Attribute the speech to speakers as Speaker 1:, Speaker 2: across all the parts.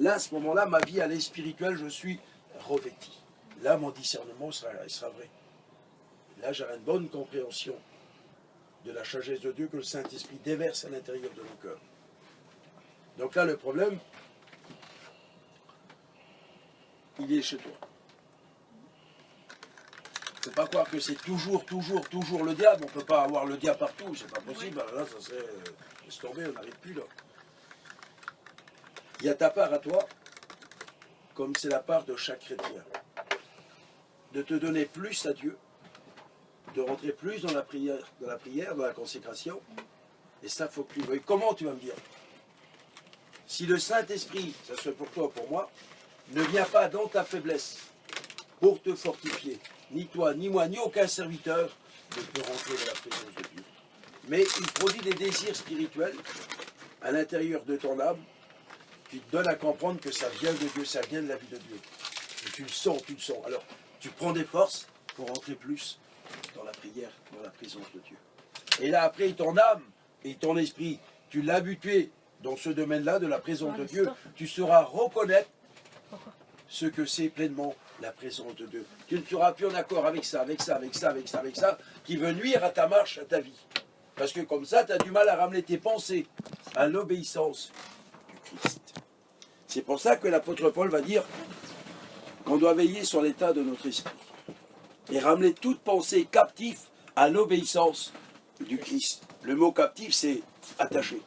Speaker 1: là, à ce moment-là, ma vie, elle est spirituelle, je suis revêti. Là, mon discernement sera vrai. Là, j'aurai une bonne compréhension de la sagesse de Dieu que le Saint-Esprit déverse à l'intérieur de nos cœurs. Donc là, le problème, il est chez toi. Il ne faut pas croire que c'est toujours le diable. On ne peut pas avoir le diable partout, c'est pas possible. Alors là, ça serait... laisse tomber, on n'arrive plus là. Il y a ta part à toi, comme c'est la part de chaque chrétien. De te donner plus à Dieu, de rentrer plus dans la prière, dans la consécration. Et ça, il faut que tu veuilles. Comment tu vas me dire? Si le Saint-Esprit, ça soit pour toi ou pour moi, ne vient pas dans ta faiblesse pour te fortifier, ni toi, ni moi, ni aucun serviteur ne peut rentrer dans la présence de Dieu. Mais il produit des désirs spirituels à l'intérieur de ton âme qui te donnent à comprendre que ça vient de Dieu, ça vient de la vie de Dieu. Et tu le sens, tu le sens. Alors, tu prends des forces pour rentrer plus dans la prière, dans la présence de Dieu. Et là, après, ton âme et ton esprit, tu l'as habitué dans ce domaine-là de la présence de Dieu, tu sauras reconnaître ce que c'est pleinement la présence de Dieu. Tu ne seras plus en accord avec ça, qui veut nuire à ta marche, à ta vie. Parce que comme ça, tu as du mal à ramener tes pensées à l'obéissance du Christ. C'est pour ça que l'apôtre Paul va dire qu'on doit veiller sur l'état de notre esprit et ramener toute pensée captive à l'obéissance du Christ. Le mot captif, c'est attaché.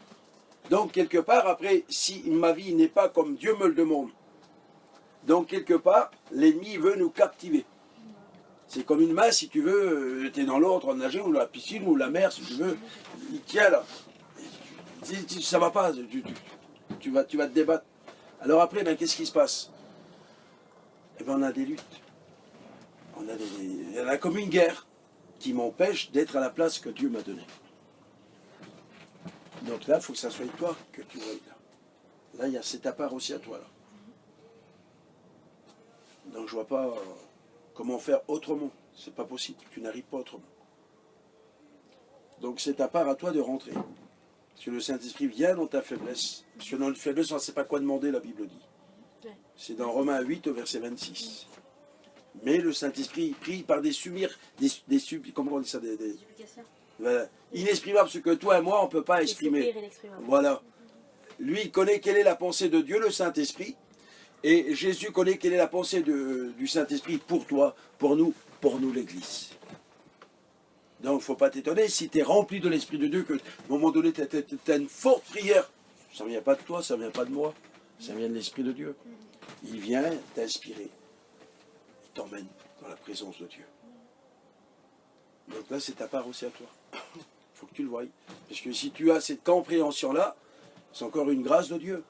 Speaker 1: Donc, quelque part, après, si ma vie n'est pas comme Dieu me le demande, donc, quelque part, l'ennemi veut nous captiver. C'est comme une main, si tu veux, tu es dans l'eau en train de nager, ou la piscine, ou la mer, si tu veux, il tient là. Ça va pas, tu vas te débattre. Alors après, ben, qu'est-ce qui se passe? Eh bien, on a des luttes. Il y en a comme une guerre qui m'empêche d'être à la place que Dieu m'a donnée. Donc là, il faut que ça soit toi que tu vois là. Là, c'est ta part aussi à toi. Là. Donc je ne vois pas comment faire autrement. C'est pas possible. Tu n'arrives pas autrement. Donc c'est ta part à toi de rentrer. Parce que le Saint-Esprit vient dans ta faiblesse. Parce que dans la faiblesse, on ne sait pas quoi demander, la Bible dit. C'est dans Romains 8 au verset 26. Mais le Saint-Esprit prie par des comment on dit ça, voilà, inexprimables, ce que toi et moi, on ne peut pas exprimer. Voilà. Lui, il connaît quelle est la pensée de Dieu, le Saint-Esprit. Et Jésus connaît quelle est la pensée du Saint-Esprit pour toi, pour nous l'Église. Donc, il ne faut pas t'étonner si tu es rempli de l'Esprit de Dieu, qu'à un moment donné, tu as une forte prière. Ça ne vient pas de toi, ça ne vient pas de moi. Ça vient de l'Esprit de Dieu. Il vient t'inspirer. Il t'emmène dans la présence de Dieu. Donc là, c'est ta part aussi à toi. Il faut que tu le voies. Parce que si tu as cette compréhension-là, c'est encore une grâce de Dieu.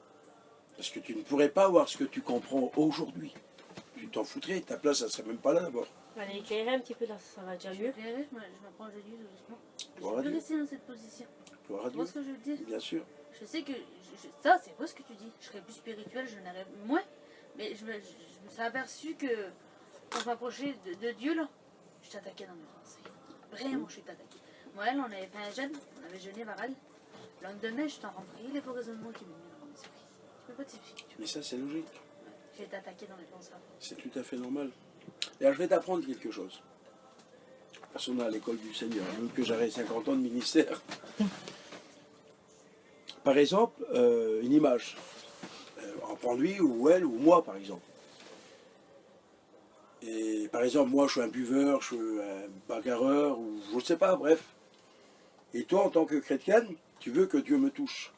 Speaker 1: Parce que tu ne pourrais pas voir ce que tu comprends aujourd'hui. Tu t'en foutrais, ta place, elle ne serait même pas là d'abord.
Speaker 2: On va l'éclairer un petit peu, là, ça va déjà mieux.
Speaker 3: Je m'approche de Dieu doucement. Je peux rester dans cette position.
Speaker 1: Tu vois
Speaker 3: ce que je veux dire?
Speaker 1: Bien sûr.
Speaker 3: Je sais que ça, c'est vrai ce que tu dis. Je serais plus spirituel, je n'aurais moins. Mais je me suis aperçu que quand je m'approchais de Dieu, là, je t'attaquais dans mes pensées. Vraiment, je suis attaqué. Moi, elle, on avait fait un jeûne, on avait jeûné par elle. Le lendemain, je t'en remplis les faux raisonnements qui m'ont mis dans mon esprit. Je peux pas t'expliquer.
Speaker 1: Mais ça, c'est logique.
Speaker 3: J'ai été attaqué dans mes pensées.
Speaker 1: C'est tout à fait normal. Et alors, je vais t'apprendre quelque chose. Parce qu'on est à l'école du Seigneur, même que j'aurai 50 ans de ministère. Par exemple, une image. En prend lui ou elle ou moi, par exemple. Et par exemple, moi, je suis un buveur, je suis un bagarreur, ou je ne sais pas, bref. Et toi, en tant que chrétienne, tu veux que Dieu me touche.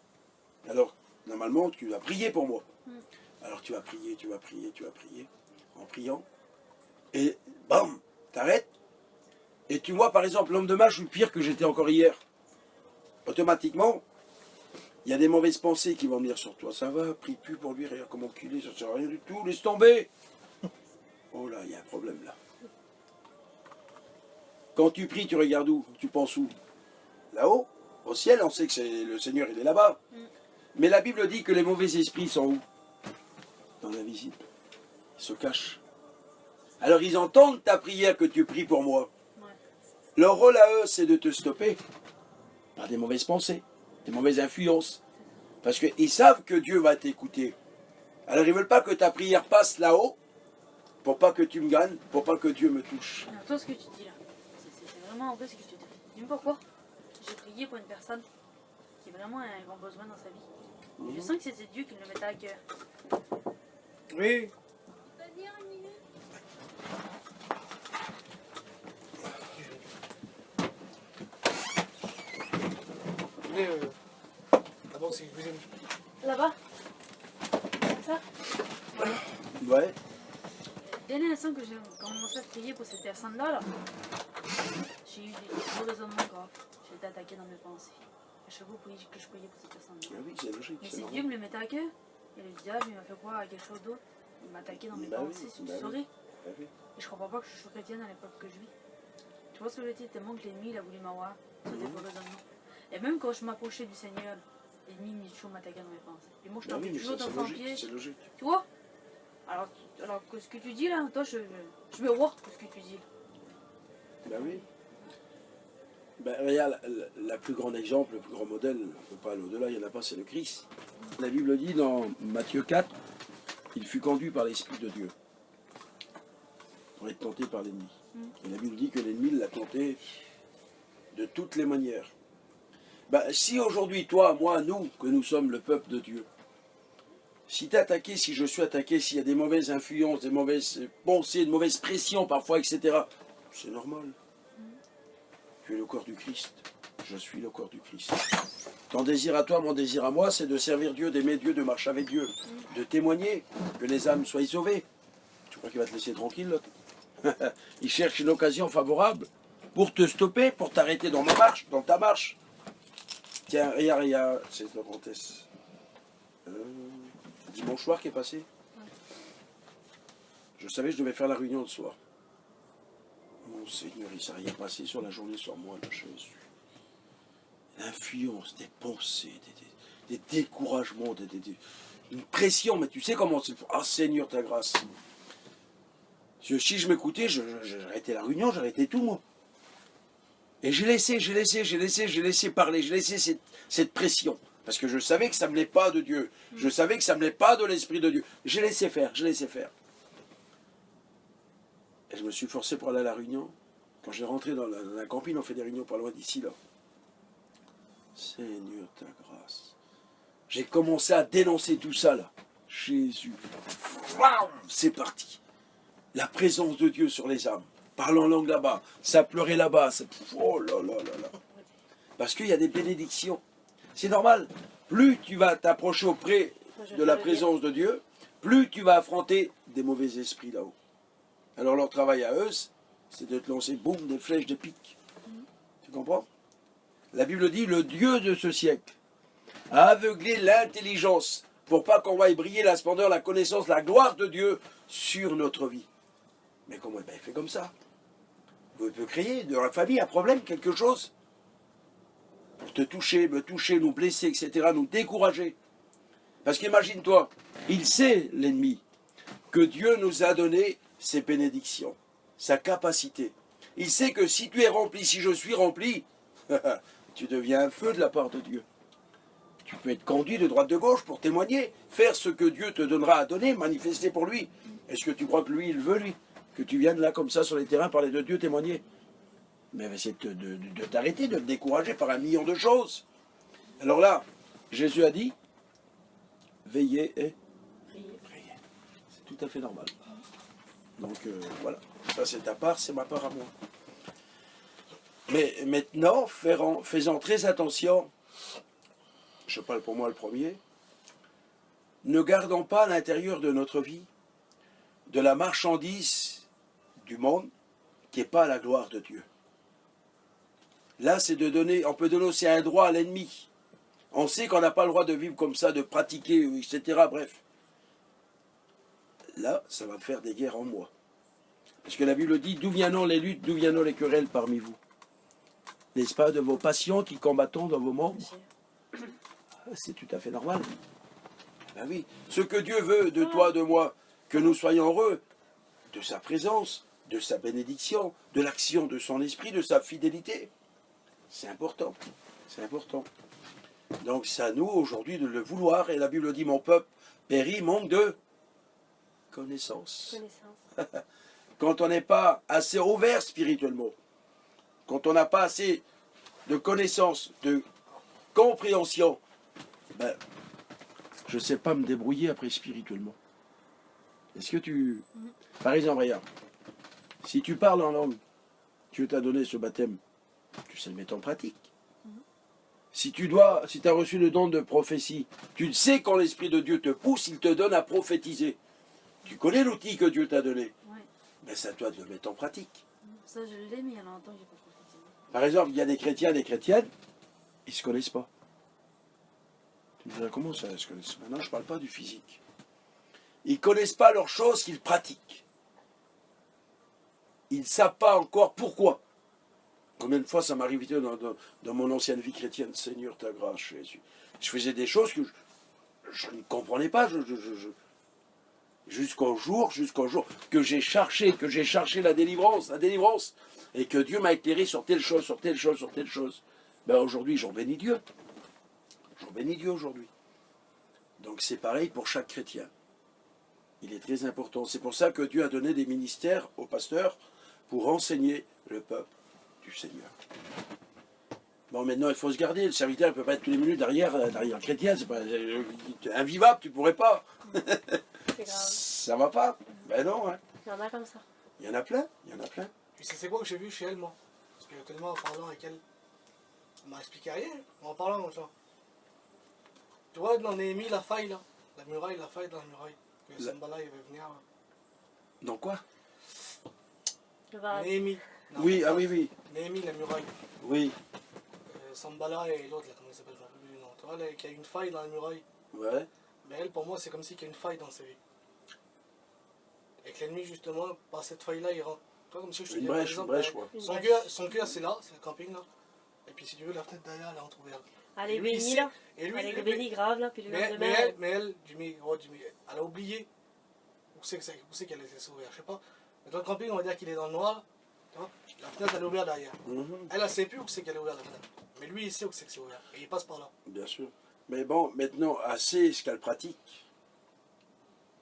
Speaker 1: Alors, normalement, tu vas prier pour moi. Alors, tu vas prier, en priant. Et, bam, t'arrêtes. Et tu vois, par exemple, l'homme de match, je suis pire que j'étais encore hier. Automatiquement, il y a des mauvaises pensées qui vont venir sur toi. Ça va, prie plus pour lui, regarde comment enculé, ça ne sert à rien du tout, laisse tomber. Oh là, il y a un problème là. Quand tu pries, tu regardes où? Tu penses où? Là-haut, au ciel, on sait que c'est le Seigneur, il est là-bas. Mais la Bible dit que les mauvais esprits sont où? Dans l'invisible. Ils se cachent. Alors ils entendent ta prière que tu pries pour moi. Leur rôle à eux, c'est de te stopper par des mauvaises pensées, des mauvaises influences. Parce qu'ils savent que Dieu va t'écouter. Alors ils veulent pas que ta prière passe là-haut, pour pas que tu me gagnes, pour pas que Dieu me touche.
Speaker 3: Alors, toi, ce que tu dis là, c'est vraiment vrai ce que tu dis. Dis-moi pourquoi. J'ai prié pour une personne qui a vraiment un grand besoin dans sa vie. Je sens que c'était Dieu qui me le mettait à cœur.
Speaker 4: Oui. Venez, d'abord, c'est cuisine.
Speaker 3: Là-bas. Comme ça.
Speaker 1: Ouais.
Speaker 3: Dès l'instant que j'ai commencé à prier pour cette personne-là, j'ai eu des gros raisonnements graves. J'ai été attaqué dans mes pensées. À chaque fois que je priais pour cette personne-là.
Speaker 1: Ah oui, c'est logique.
Speaker 3: Mais
Speaker 1: c'est
Speaker 3: si
Speaker 1: normal.
Speaker 3: Dieu me le mettait à cœur, et le diable il m'a fait croire à quelque chose d'autre, il m'a attaqué dans mes
Speaker 1: Bah oui,
Speaker 3: pensées, si tu
Speaker 1: bah oui.
Speaker 3: saurais.
Speaker 1: Ah oui.
Speaker 3: Et je comprends pas que je suis chrétienne à l'époque que je vis. Tu vois ce que je veux dire, tellement que l'ennemi il a voulu m'avoir sur des faux raisonnements. Et même quand je m'approchais du Seigneur, l'ennemi il toujours m'attaquait dans mes pensées. Et moi je
Speaker 1: Bah
Speaker 3: tombais
Speaker 1: oui, mais
Speaker 3: toujours
Speaker 1: ça,
Speaker 3: dans
Speaker 1: c'est
Speaker 3: son
Speaker 1: logique,
Speaker 3: piège.
Speaker 1: c'est logique.
Speaker 3: Tu vois alors que ce que tu dis là, toi je me vois de ce que tu dis.
Speaker 1: Ben oui. Ben, regarde, la plus grande exemple, le plus grand modèle, on ne peut pas aller au-delà, il n'y en a pas, c'est le Christ. La Bible dit dans Matthieu 4, il fut conduit par l'Esprit de Dieu pour être tenté par l'ennemi. Et la Bible dit que l'ennemi l'a tenté de toutes les manières. Ben, si aujourd'hui, toi, moi, nous, que nous sommes le peuple de Dieu, si tu es attaqué, si je suis attaqué, s'il y a des mauvaises influences, des mauvaises pensées, de mauvaises pressions parfois, etc., c'est normal. Tu es le corps du Christ. Je suis le corps du Christ. Ton désir à toi, mon désir à moi, c'est de servir Dieu, d'aimer Dieu, de marcher avec Dieu, de témoigner, que les âmes soient sauvées. Tu crois qu'il va te laisser tranquille, l'autre? Il cherche une occasion favorable pour te stopper, pour t'arrêter dans ma marche, dans ta marche. Tiens, regarde, c'est notre comtesse. Dimanche soir qui est passé. Je savais que je devais faire la réunion le soir. Mon Seigneur, il ne s'est rien passé sur la journée sur moi, là, Jésus. L'influence, des pensées, des découragements, une pression, mais tu sais comment c'est. Ah Seigneur, ta grâce. Si je m'écoutais, j'arrêtais la réunion, j'arrêtais tout, moi. Et j'ai laissé parler, j'ai laissé cette pression. Parce que je savais que ça ne venait pas de Dieu. Je savais que ça ne venait pas de l'Esprit de Dieu. J'ai laissé faire. Et je me suis forcé pour aller à la réunion. Quand j'ai rentré dans la campine, on fait des réunions pas loin d'ici, là. Seigneur, ta grâce. J'ai commencé à dénoncer tout ça, là. Jésus. Waouh, c'est parti. La présence de Dieu sur les âmes. Parle en langue là-bas. Ça pleurait là-bas. Oh là là là là. Parce qu'il y a des bénédictions. C'est normal. Plus tu vas t'approcher auprès de la présence de Dieu, plus tu vas affronter des mauvais esprits là-haut. Alors leur travail à eux, c'est de te lancer, boum, des flèches, des pics. Tu comprends? La Bible dit, le Dieu de ce siècle a aveuglé l'intelligence pour pas qu'on voie briller la splendeur, la connaissance, la gloire de Dieu sur notre vie. Mais comment? Ben, il fait comme ça. Vous pouvez créer de la famille un problème, quelque chose, pour te toucher, me toucher, nous blesser, etc., nous décourager. Parce qu'imagine-toi, il sait, l'ennemi, que Dieu nous a donné ses bénédictions, sa capacité. Il sait que si tu es rempli, si je suis rempli, tu deviens un feu de la part de Dieu. Tu peux être conduit de droite de gauche pour témoigner, faire ce que Dieu te donnera à donner, manifester pour lui. Est-ce que tu crois que lui, il veut, lui, que tu viennes là comme ça sur les terrains parler de Dieu, témoigner? Mais c'est de t'arrêter, de te décourager par un million de choses. Alors là, Jésus a dit, veillez et priez. C'est tout à fait normal. Donc voilà, ça c'est ta part, c'est ma part à moi. Mais maintenant, faisant très attention, je parle pour moi le premier, ne gardons pas à l'intérieur de notre vie de la marchandise du monde qui n'est pas à la gloire de Dieu. Là, c'est de donner, on peut donner aussi un droit à l'ennemi. On sait qu'on n'a pas le droit de vivre comme ça, de pratiquer, etc. Bref. Là, ça va faire des guerres en moi. Parce que la Bible dit, d'où viennent les luttes, d'où viennent les querelles parmi vous? N'est-ce pas de vos passions qui combattons dans vos membres? C'est tout à fait normal. Ben oui. Ce que Dieu veut de toi, de moi, que nous soyons heureux de sa présence, de sa bénédiction, de l'action de son esprit, de sa fidélité. C'est important. C'est important. Donc c'est à nous aujourd'hui de le vouloir. Et la Bible dit, mon peuple Péri manque de connaissance.
Speaker 2: Connaissance.
Speaker 1: Quand on n'est pas assez ouvert spirituellement, quand on n'a pas assez de connaissance, de compréhension, ben, je ne sais pas me débrouiller après spirituellement. Est-ce que tu... Par exemple, regarde, si tu parles en langue, Dieu t'a donné ce baptême, tu sais le mettre en pratique. Si tu as reçu le don de prophétie, tu le sais quand l'Esprit de Dieu te pousse, il te donne à prophétiser. Tu connais l'outil que Dieu t'a donné.
Speaker 3: Ouais.
Speaker 1: Ben, c'est à toi de le mettre en pratique.
Speaker 3: Ça, je l'ai, mais il y a longtemps que j'ai pas prophétisé.
Speaker 1: Par exemple, il y a des chrétiens, des chrétiennes, ils ne se connaissent pas. Tu me dis, comment ça, ils se connaissent? Maintenant, je ne parle pas du physique. Ils ne connaissent pas leurs choses qu'ils pratiquent. Ils ne savent pas encore pourquoi. Combien de fois ça m'arrivait dans mon ancienne vie chrétienne, Seigneur, ta grâce, Jésus. Je faisais des choses que je ne comprenais pas. Jusqu'au jour que j'ai cherché la délivrance, et que Dieu m'a éclairé sur telle chose, sur telle chose, sur telle chose. Ben aujourd'hui, j'en bénis Dieu. J'en bénis Dieu aujourd'hui. Donc c'est pareil pour chaque chrétien. Il est très important. C'est pour ça que Dieu a donné des ministères aux pasteurs pour enseigner le peuple du Seigneur. Bon, maintenant, il faut se garder. Le serviteur ne peut pas être tous les minutes derrière chrétien. C'est pas invivable, tu pourrais pas.
Speaker 2: C'est grave.
Speaker 1: Ça va pas. Ben non. Hein.
Speaker 2: Il y en a comme ça.
Speaker 1: Il y en a plein. Il y en a plein.
Speaker 4: Puis c'est quoi que j'ai vu chez elle, moi? Spirituellement, en parlant avec elle. Elle m'a expliqué rien, en parlant comme ça. Tu vois, on a mis la faille, là. La muraille, la faille dans la muraille. Que Sambala, il va venir. Là.
Speaker 1: Dans quoi?
Speaker 2: Le vase.
Speaker 4: Néhémie. Non,
Speaker 1: Oui,
Speaker 4: pas-
Speaker 1: ah oui, oui.
Speaker 4: Néhémie, la muraille.
Speaker 1: Oui.
Speaker 4: Sambala et l'autre, là, comment il s'appelle? Je ne me rappelle plus du nom. Tu vois, là, qu'il y a une faille dans la muraille.
Speaker 1: Ouais.
Speaker 4: Mais elle, pour moi, c'est comme s'il y a une faille dans sa vie. Et que l'ennemi, justement, par cette faille-là, il rentre. Tu vois, comme si je te
Speaker 1: Une
Speaker 4: dis, par
Speaker 1: brèche,
Speaker 4: exemple,
Speaker 1: quoi.
Speaker 2: Une
Speaker 4: son
Speaker 2: brèche.
Speaker 4: cœur, c'est là, c'est le camping, là. Et puis, si tu veux, la fenêtre derrière, elle est entrouverte.
Speaker 2: Elle est
Speaker 4: Lui, il
Speaker 2: bénie
Speaker 4: sait-
Speaker 2: là.
Speaker 4: Et lui,
Speaker 2: Elle est
Speaker 4: lui-
Speaker 2: bénie grave là. Puis le lendemain,
Speaker 4: mais elle, Jimmy, elle a oublié où c'est qu'elle était sauvée, je sais pas. Mais dans le camping, on va dire qu'il est dans le noir. Tu vois, la fenêtre, elle est ouverte derrière.
Speaker 1: Mhm.
Speaker 4: Elle ne sait plus où c'est qu'elle est ouverte, la fenêtre. Mais lui, il sait où c'est que c'est ouvert. Et il passe par là.
Speaker 1: Bien sûr. Mais bon, maintenant, elle sait ce qu'elle pratique.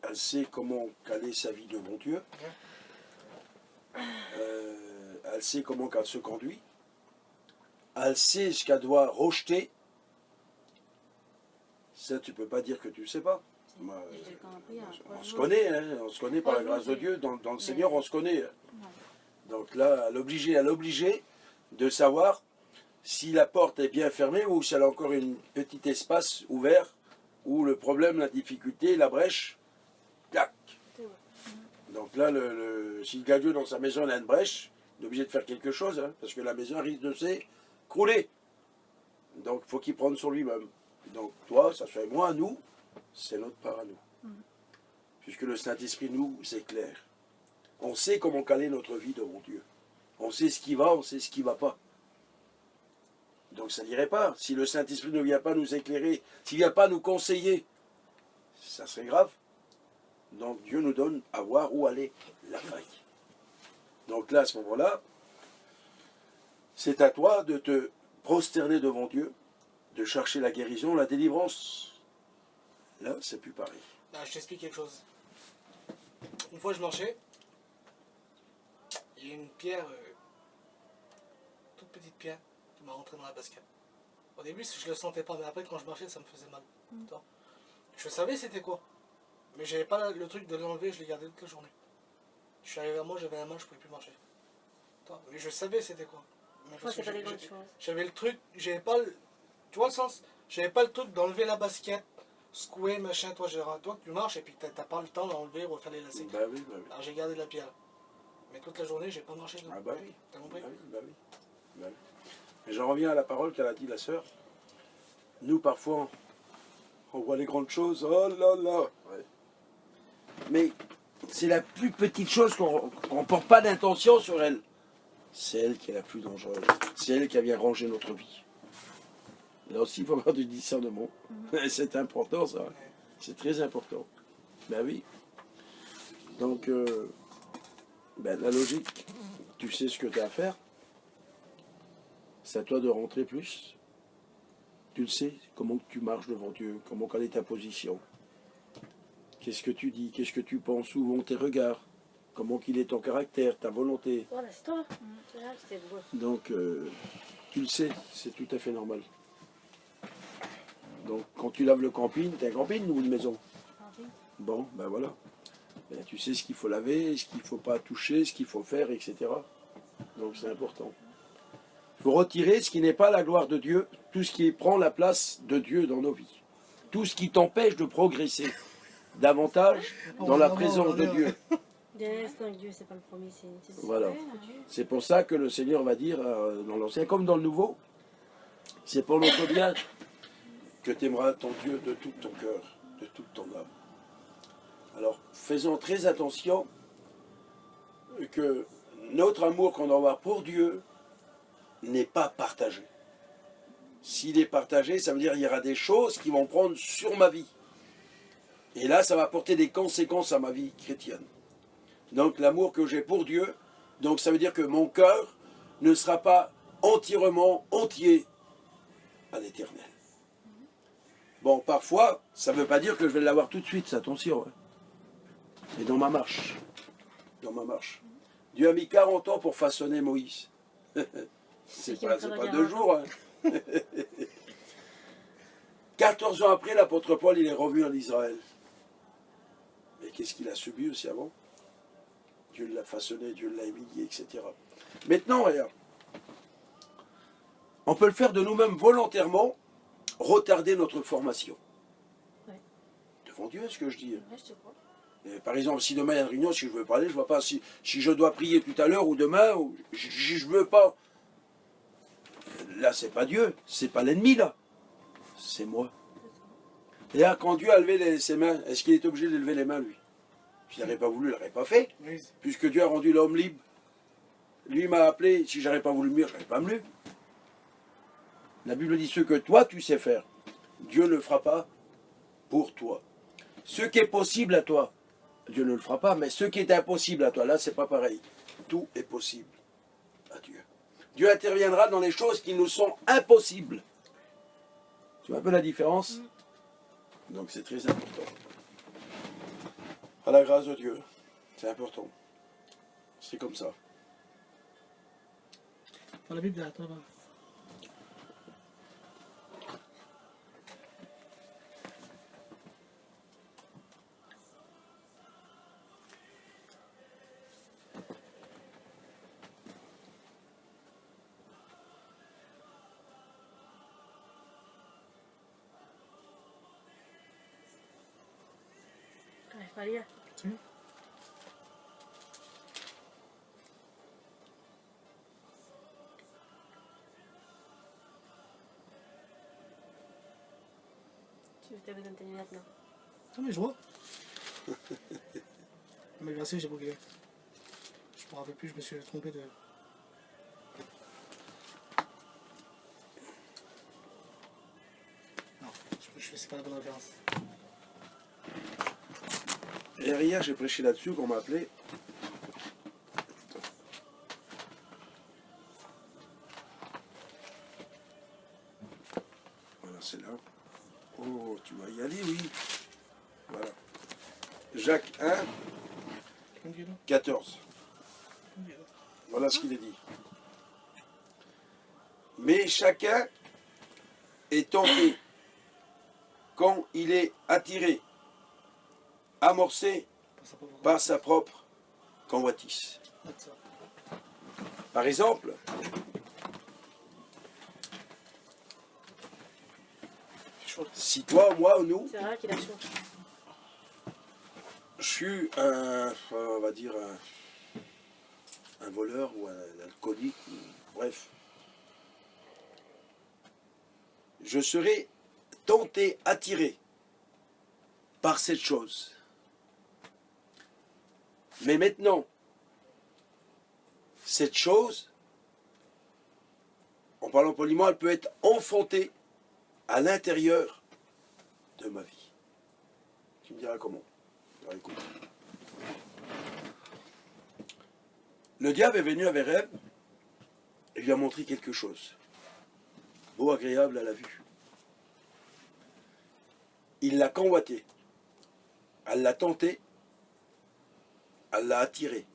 Speaker 1: Elle sait comment caler sa vie devant Dieu. Elle sait comment elle se conduit. Elle sait ce qu'elle doit rejeter. Ça, tu peux pas dire que tu ne sais pas. Moi,
Speaker 3: J'ai compris, hein.
Speaker 1: on se connaît, hein, on se connaît par la grâce de Dieu. Dans le Seigneur, on se connaît. Donc là, elle est obligée de savoir si la porte est bien fermée ou si elle a encore un petit espace ouvert où le problème, la difficulté, la brèche, clac.
Speaker 2: c'est bon.
Speaker 1: Donc là, si le gars Dieu dans sa maison il a une brèche, il est obligé de faire quelque chose, hein, parce que la maison risque de s'écrouler. Donc il faut qu'il prenne sur lui-même. Donc toi, ça fait moi, nous, c'est notre part à nous. Puisque le Saint-Esprit nous éclaire. On sait comment caler notre vie devant Dieu. On sait ce qui va, on sait ce qui ne va pas. Donc ça n'irait pas. Si le Saint-Esprit ne vient pas nous éclairer, s'il ne vient pas nous conseiller, ça serait grave. Donc Dieu nous donne à voir où aller la faille. Donc là, à ce moment-là, c'est à toi de te prosterner devant Dieu, de chercher la guérison, la délivrance. Là, c'est plus pareil.
Speaker 4: Là, je t'explique quelque chose. Une fois, je marchais. Il y a une pierre, toute petite pierre, qui m'a rentré dans la basket. Au début, je le sentais pas, mais après, quand je marchais, ça me faisait mal. Tu vois. Je savais c'était quoi. Mais j'avais pas le truc de l'enlever, je l'ai gardé toute la journée. Je suis arrivé à moi, j'avais un mal, je pouvais plus marcher. Tu vois. Mais je savais c'était quoi. Mais
Speaker 2: Moi,
Speaker 4: parce
Speaker 2: c'est
Speaker 4: que
Speaker 2: pas des bonnes choses.
Speaker 4: j'avais le truc, j'avais pas le... Tu vois le sens? J'avais pas le truc d'enlever la basket, secouer, machin, toi tu marches et puis t'as pas le temps d'enlever, refaire les lacets.
Speaker 1: Bah oui, bah oui.
Speaker 4: Alors j'ai gardé de la pierre. Mais toute la journée, j'ai pas marché.
Speaker 1: Ah bah oui.
Speaker 4: T'as compris?
Speaker 1: Bah oui, bah oui. Bah oui. Et j'en reviens à la parole qu'elle a dit la sœur. Nous, parfois, on voit les grandes choses. Oh là là. Ouais. Mais c'est la plus petite chose qu'on ne porte pas d'intention sur elle. C'est elle qui est la plus dangereuse. C'est elle qui vient ranger notre vie. Là aussi, il faut avoir du discernement. C'est important, ça. C'est très important. Ben oui. Donc, ben, la logique, tu sais ce que tu as à faire. C'est à toi de rentrer plus. Tu le sais, comment tu marches devant Dieu, comment quelle est ta position. Qu'est-ce que tu dis? Qu'est-ce que tu penses? Où vont tes regards? Comment qu'il est ton caractère, ta volonté?
Speaker 2: Voilà, c'est toi. C'est là que c'est beau.
Speaker 1: Donc, tu le sais, c'est tout à fait normal. Donc, quand tu laves le camping, t'as un camping ou une maison? Bon, ben voilà. Ben, tu sais ce qu'il faut laver, ce qu'il ne faut pas toucher, ce qu'il faut faire, etc. Donc, c'est important. Il faut retirer ce qui n'est pas la gloire de Dieu, tout ce qui prend la place de Dieu dans nos vies. Tout ce qui t'empêche de progresser davantage dans la présence de Dieu.
Speaker 2: Dernier instant avec Dieu, c'est pas le premier, c'est
Speaker 1: Voilà. C'est pour ça que le Seigneur va dire dans l'Ancien comme dans le Nouveau, c'est pour notre bien que tu aimeras ton Dieu de tout ton cœur, de toute ton âme. Alors, faisons très attention que notre amour qu'on doit avoir pour Dieu n'est pas partagé. S'il est partagé, ça veut dire qu'il y aura des choses qui vont prendre sur ma vie. Et là, ça va apporter des conséquences à ma vie chrétienne. Donc, l'amour que j'ai pour Dieu, donc ça veut dire que mon cœur ne sera pas entièrement entier à l'Éternel. Bon, parfois, ça ne veut pas dire que je vais l'avoir tout de suite, attention. Hein. C'est dans ma marche. Dans ma marche. Dieu a mis 40 ans pour façonner Moïse. C'est pas 2 jours. Hein. 14 ans après, l'apôtre Paul, il est revenu en Israël. Mais qu'est-ce qu'il a subi aussi avant? Dieu l'a façonné, Dieu l'a humilié, etc. Maintenant, regarde. On peut le faire de nous-mêmes volontairement, retarder notre formation.
Speaker 2: Ouais.
Speaker 1: Devant Dieu, ce que je dis.
Speaker 3: Ouais, je te crois.
Speaker 1: Et par exemple, si demain il y a une réunion, si je veux parler, je ne vois pas. Si je dois prier tout à l'heure ou demain, ou je ne veux pas. Là, c'est pas Dieu, c'est pas l'ennemi, là. C'est moi. Et là, quand Dieu a levé ses mains, est-ce qu'il est obligé de lever les mains, lui? S'il n'aurait pas voulu, il n'aurait pas fait.
Speaker 4: Oui.
Speaker 1: Puisque Dieu a rendu l'homme libre. Lui m'a appelé, si j'aurais pas voulu me je n'aurais pas me La Bible dit ce que toi tu sais faire, Dieu ne le fera pas pour toi. Ce qui est possible à toi, Dieu ne le fera pas, mais ce qui est impossible à toi, là, c'est pas pareil. Tout est possible à Dieu. Dieu interviendra dans les choses qui nous sont impossibles. Tu vois un peu la différence? Donc c'est très important. À la grâce de Dieu, c'est important. C'est comme ça.
Speaker 4: Dans la Bible, il y a toi,
Speaker 2: J'arrive pas à lire.
Speaker 4: Si.
Speaker 2: Tu veux taper dans tes lunettes, non?
Speaker 4: Non, mais je vois. Mais bien sûr, j'ai brûlé. Je me rappelle plus, je me suis trompé de. Non, je sais pas la bonne référence.
Speaker 1: Et hier, j'ai prêché là-dessus, qu'on m'a appelé. Voilà, c'est là. Oh, tu vas y aller, oui. Voilà. Jacques 1, 14. Voilà ce qu'il est dit. Mais chacun est tenté quand il est attiré, amorcé par sa propre convoitise. Par exemple, si toi, moi ou nous,
Speaker 2: C'est vrai qu'il a chaud.
Speaker 1: je suis un, on va dire, un voleur ou un alcoolique, bref, je serai tenté, attiré par cette chose. Mais maintenant, cette chose, en parlant poliment, elle peut être enfantée à l'intérieur de ma vie. Tu me diras comment. Alors, écoute. Le diable est venu avec Ève et lui a montré quelque chose. Beau, agréable à la vue. Il l'a convoité. elle l'a tentée, elle l'a attirée.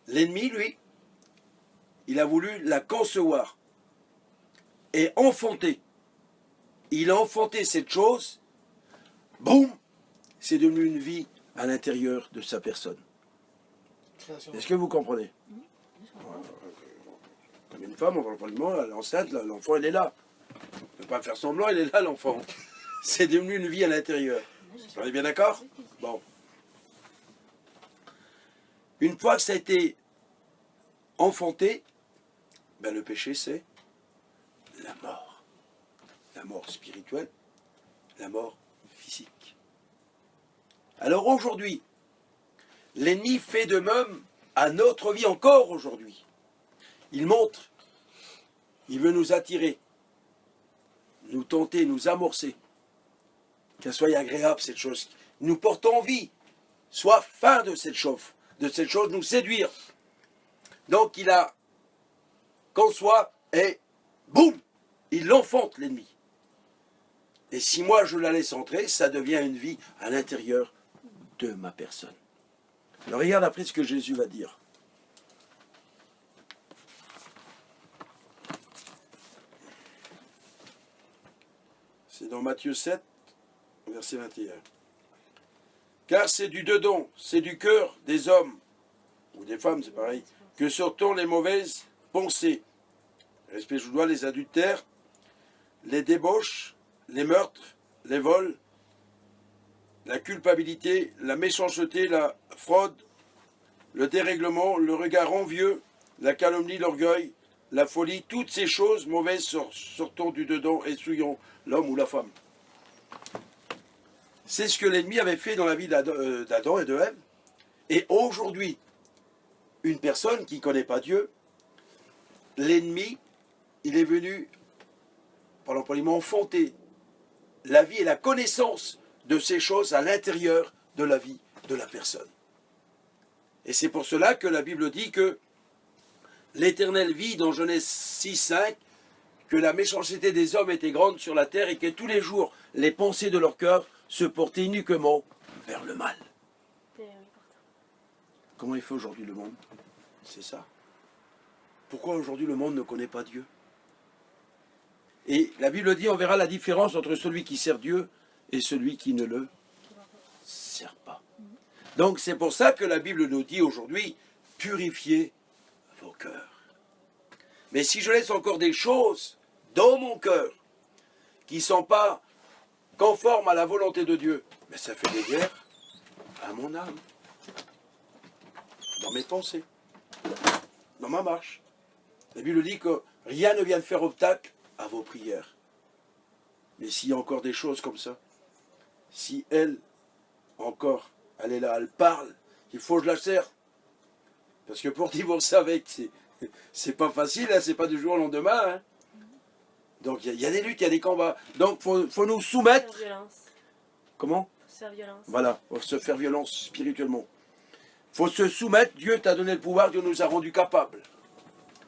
Speaker 1: L'ennemi, lui, il a voulu la concevoir et enfanter. Il a enfanté cette chose, boum, c'est devenu une vie à l'intérieur de sa personne.
Speaker 4: Création.
Speaker 1: Est-ce que vous comprenez? Comme une femme, probablement, elle est enceinte, l'enfant, il est là. On ne peut pas faire semblant, il est là, l'enfant. C'est devenu une vie à l'intérieur. On est bien d'accord? Bon. Une fois que ça a été enfanté, ben le péché, c'est la mort. La mort spirituelle, la mort physique. Alors aujourd'hui, l'ennemi fait de même à notre vie encore aujourd'hui. Il montre, il veut nous attirer, nous tenter, nous amorcer, qu'elle soit agréable cette chose, nous porte envie, soit fin de cette chose, nous séduire. Donc il a conçoit et boum, il l'enfante l'ennemi. Et si moi je la laisse entrer, ça devient une vie à l'intérieur de ma personne. Alors regarde après ce que Jésus va dire. C'est dans Matthieu 7, verset 21. Car c'est du dedans, c'est du cœur des hommes, ou des femmes, c'est pareil, que sortent les mauvaises pensées. Respect, je dois les adultères, les débauches, les meurtres, les vols, la culpabilité, la méchanceté, la fraude, le dérèglement, le regard envieux, la calomnie, l'orgueil, la folie, toutes ces choses mauvaises sortant du dedans et souillant l'homme ou la femme. C'est ce que l'ennemi avait fait dans la vie d'Adam et de Ève. Et aujourd'hui, une personne qui ne connaît pas Dieu, l'ennemi, il est venu, par l'employement, enfanter la vie et la connaissance de ces choses à l'intérieur de la vie de la personne. Et c'est pour cela que la Bible dit que l'Éternel vit dans Genèse 6,5 que la méchanceté des hommes était grande sur la terre et que tous les jours les pensées de leur cœur se portaient uniquement vers le mal. Comment il fait aujourd'hui le monde? C'est ça. Pourquoi aujourd'hui le monde ne connaît pas Dieu? Et la Bible dit, on verra la différence entre celui qui sert Dieu et celui qui ne le sert pas. Donc c'est pour ça que la Bible nous dit aujourd'hui, purifiez vos cœurs. Mais si je laisse encore des choses dans mon cœur qui ne sont pas conformes à la volonté de Dieu, mais ça fait des guerres à mon âme, dans mes pensées, dans ma marche. La Bible dit que rien ne vient de faire obstacle à vos prières. Mais s'il y a encore des choses comme ça, si elle, encore, elle est là, elle parle, il faut que je la serre. Parce que pour divorcer avec, c'est pas facile, hein, c'est pas du jour au lendemain. Hein. Donc il y a des luttes, il y a des combats. Donc il faut nous soumettre. Comment?
Speaker 2: Se faire violence.
Speaker 1: Voilà, faut se faire violence spirituellement. Il faut se soumettre, Dieu t'a donné le pouvoir, Dieu nous a rendus capables.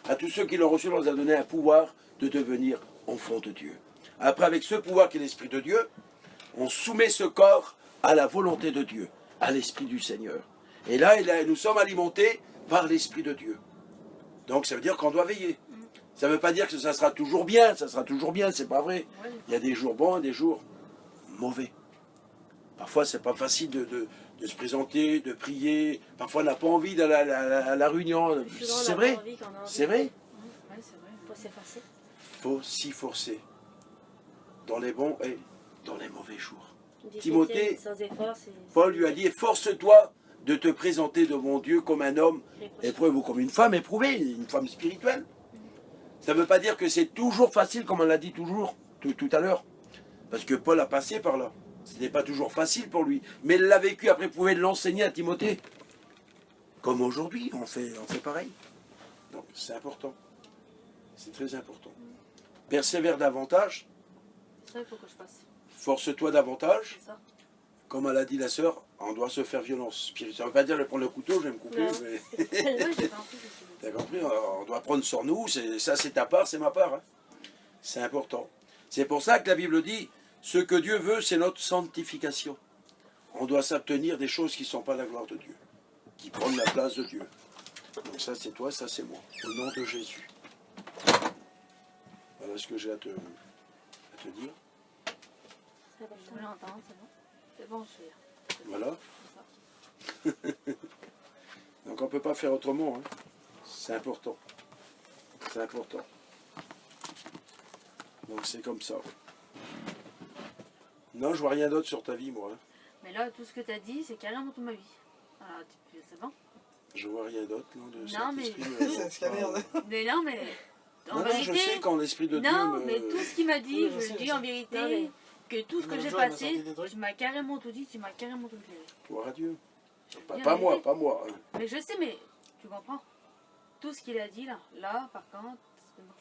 Speaker 1: À tous ceux qui l'ont reçu, on nous a donné un pouvoir de devenir enfants de Dieu. Après, avec ce pouvoir qui est l'Esprit de Dieu, on soumet ce corps à la volonté de Dieu, à l'Esprit du Seigneur. Et là, nous sommes alimentés par l'Esprit de Dieu. Donc ça veut dire qu'on doit veiller. Ça ne veut pas dire que ça sera toujours bien, c'est pas vrai. Il y a des jours bons et des jours mauvais. Parfois, c'est pas facile de se présenter, de prier. Parfois, on n'a pas envie d'aller à la réunion. C'est vrai. C'est vrai.
Speaker 3: Ouais, c'est vrai.
Speaker 2: Faut s'effacer.
Speaker 1: Faut s'y forcer. Dans les bons et dans les mauvais jours.
Speaker 2: Des
Speaker 1: Timothée,
Speaker 2: chrétiens sans effort,
Speaker 1: Paul lui a dit, efforce-toi de te présenter devant Dieu comme un homme éprouvé ou comme une femme éprouvée, une femme spirituelle. Ça ne veut pas dire que c'est toujours facile, comme on l'a dit toujours tout à l'heure. Parce que Paul a passé par là. Ce n'était pas toujours facile pour lui. Mais il l'a vécu, après il pouvait l'enseigner à Timothée. Comme aujourd'hui, on fait pareil. Donc c'est important. C'est très important. Persévère davantage.
Speaker 3: Ça, il faut que je fasse.
Speaker 1: Force-toi davantage.
Speaker 3: C'est ça.
Speaker 1: Comme elle a dit la sœur, on doit se faire violence spirituelle. Ça ne veut pas dire de prendre le couteau, je vais me couper.
Speaker 2: Non.
Speaker 1: Mais...
Speaker 3: Ouais, j'ai pas compris.
Speaker 1: T'as compris? On doit prendre sur nous. Ça, c'est ta part, c'est ma part. Hein. C'est important. C'est pour ça que la Bible dit, ce que Dieu veut, c'est notre sanctification. On doit s'abstenir des choses qui ne sont pas la gloire de Dieu, qui prennent la place de Dieu. Donc ça c'est toi, ça c'est moi. Au nom de Jésus. Voilà ce que j'ai à te dire.
Speaker 2: Ça va
Speaker 3: Je voulais entendre, c'est bon. C'est bon, je suis là.
Speaker 1: Voilà.
Speaker 3: C'est ça.
Speaker 1: Donc on ne peut pas faire autrement. Hein. C'est important. C'est important. Donc c'est comme ça. Non, je vois rien d'autre sur ta vie, moi. Hein.
Speaker 3: Mais là, tout ce que tu as dit, c'est carrément toute ma vie. Alors, c'est bon.
Speaker 1: Je vois rien d'autre, non, de
Speaker 3: Non, mais-
Speaker 1: Saint-Esprit.
Speaker 4: C'est un scanner.
Speaker 3: Mais non, mais. En
Speaker 1: Non,
Speaker 3: vérité.
Speaker 1: je sais quand l'Esprit de
Speaker 3: Non,
Speaker 1: Dieu
Speaker 3: mais tout ce qu'il m'a dit,
Speaker 4: Oui,
Speaker 3: je
Speaker 4: je sais,
Speaker 3: le dis
Speaker 4: je
Speaker 3: en
Speaker 4: sais.
Speaker 3: vérité,
Speaker 2: Non, mais-
Speaker 3: que tout ce que
Speaker 4: Le
Speaker 3: j'ai
Speaker 4: jour, il m'a
Speaker 3: passé,
Speaker 4: sorti des trucs.
Speaker 3: tu m'as carrément tout dit, tu m'as carrément tout éclairé.
Speaker 1: Gloire à Dieu.
Speaker 3: Je le
Speaker 1: Pas,
Speaker 3: dis en
Speaker 1: pas moi,
Speaker 3: vérité.
Speaker 1: pas moi. Hein.
Speaker 3: Mais je sais, mais tu comprends. Tout ce qu'il a dit là, par contre, c'est bon.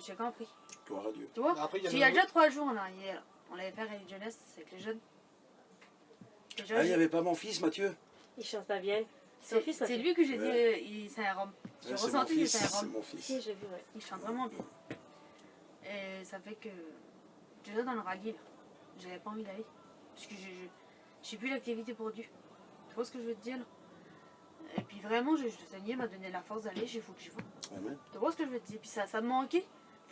Speaker 3: J'ai compris.
Speaker 1: Gloire à Dieu.
Speaker 3: Tu vois,
Speaker 4: Après,
Speaker 3: il y a déjà 3 jours en arrière, on l'avait fait à Réunion Jeunesse avec les jeunes. Les jeunes,
Speaker 1: Ah, il n'y avait pas mon fils, Mathieu.
Speaker 2: Il chante pas bien. Son fils,
Speaker 3: c'est
Speaker 2: Mathieu.
Speaker 3: lui que j'ai dit,
Speaker 1: Ouais.
Speaker 3: c'est un rhum. J'ai
Speaker 1: Ouais, c'est mon
Speaker 3: ressenti que
Speaker 1: fils.
Speaker 3: c'est un
Speaker 1: C'est
Speaker 3: rhum.
Speaker 1: mon
Speaker 2: Si,
Speaker 1: fils.
Speaker 2: j'ai vu, ouais.
Speaker 3: Il chante vraiment bien. Et ça fait que, déjà dans le rallye, là, j'avais pas envie d'aller. Parce que j'ai plus l'activité pour Dieu. Tu vois ce que je veux te dire là? Et puis vraiment, le Seigneur m'a donné la force d'aller, il faut que j'y vois.
Speaker 1: Amen.
Speaker 3: Tu vois ce que je veux te dire? Puis ça me manquait.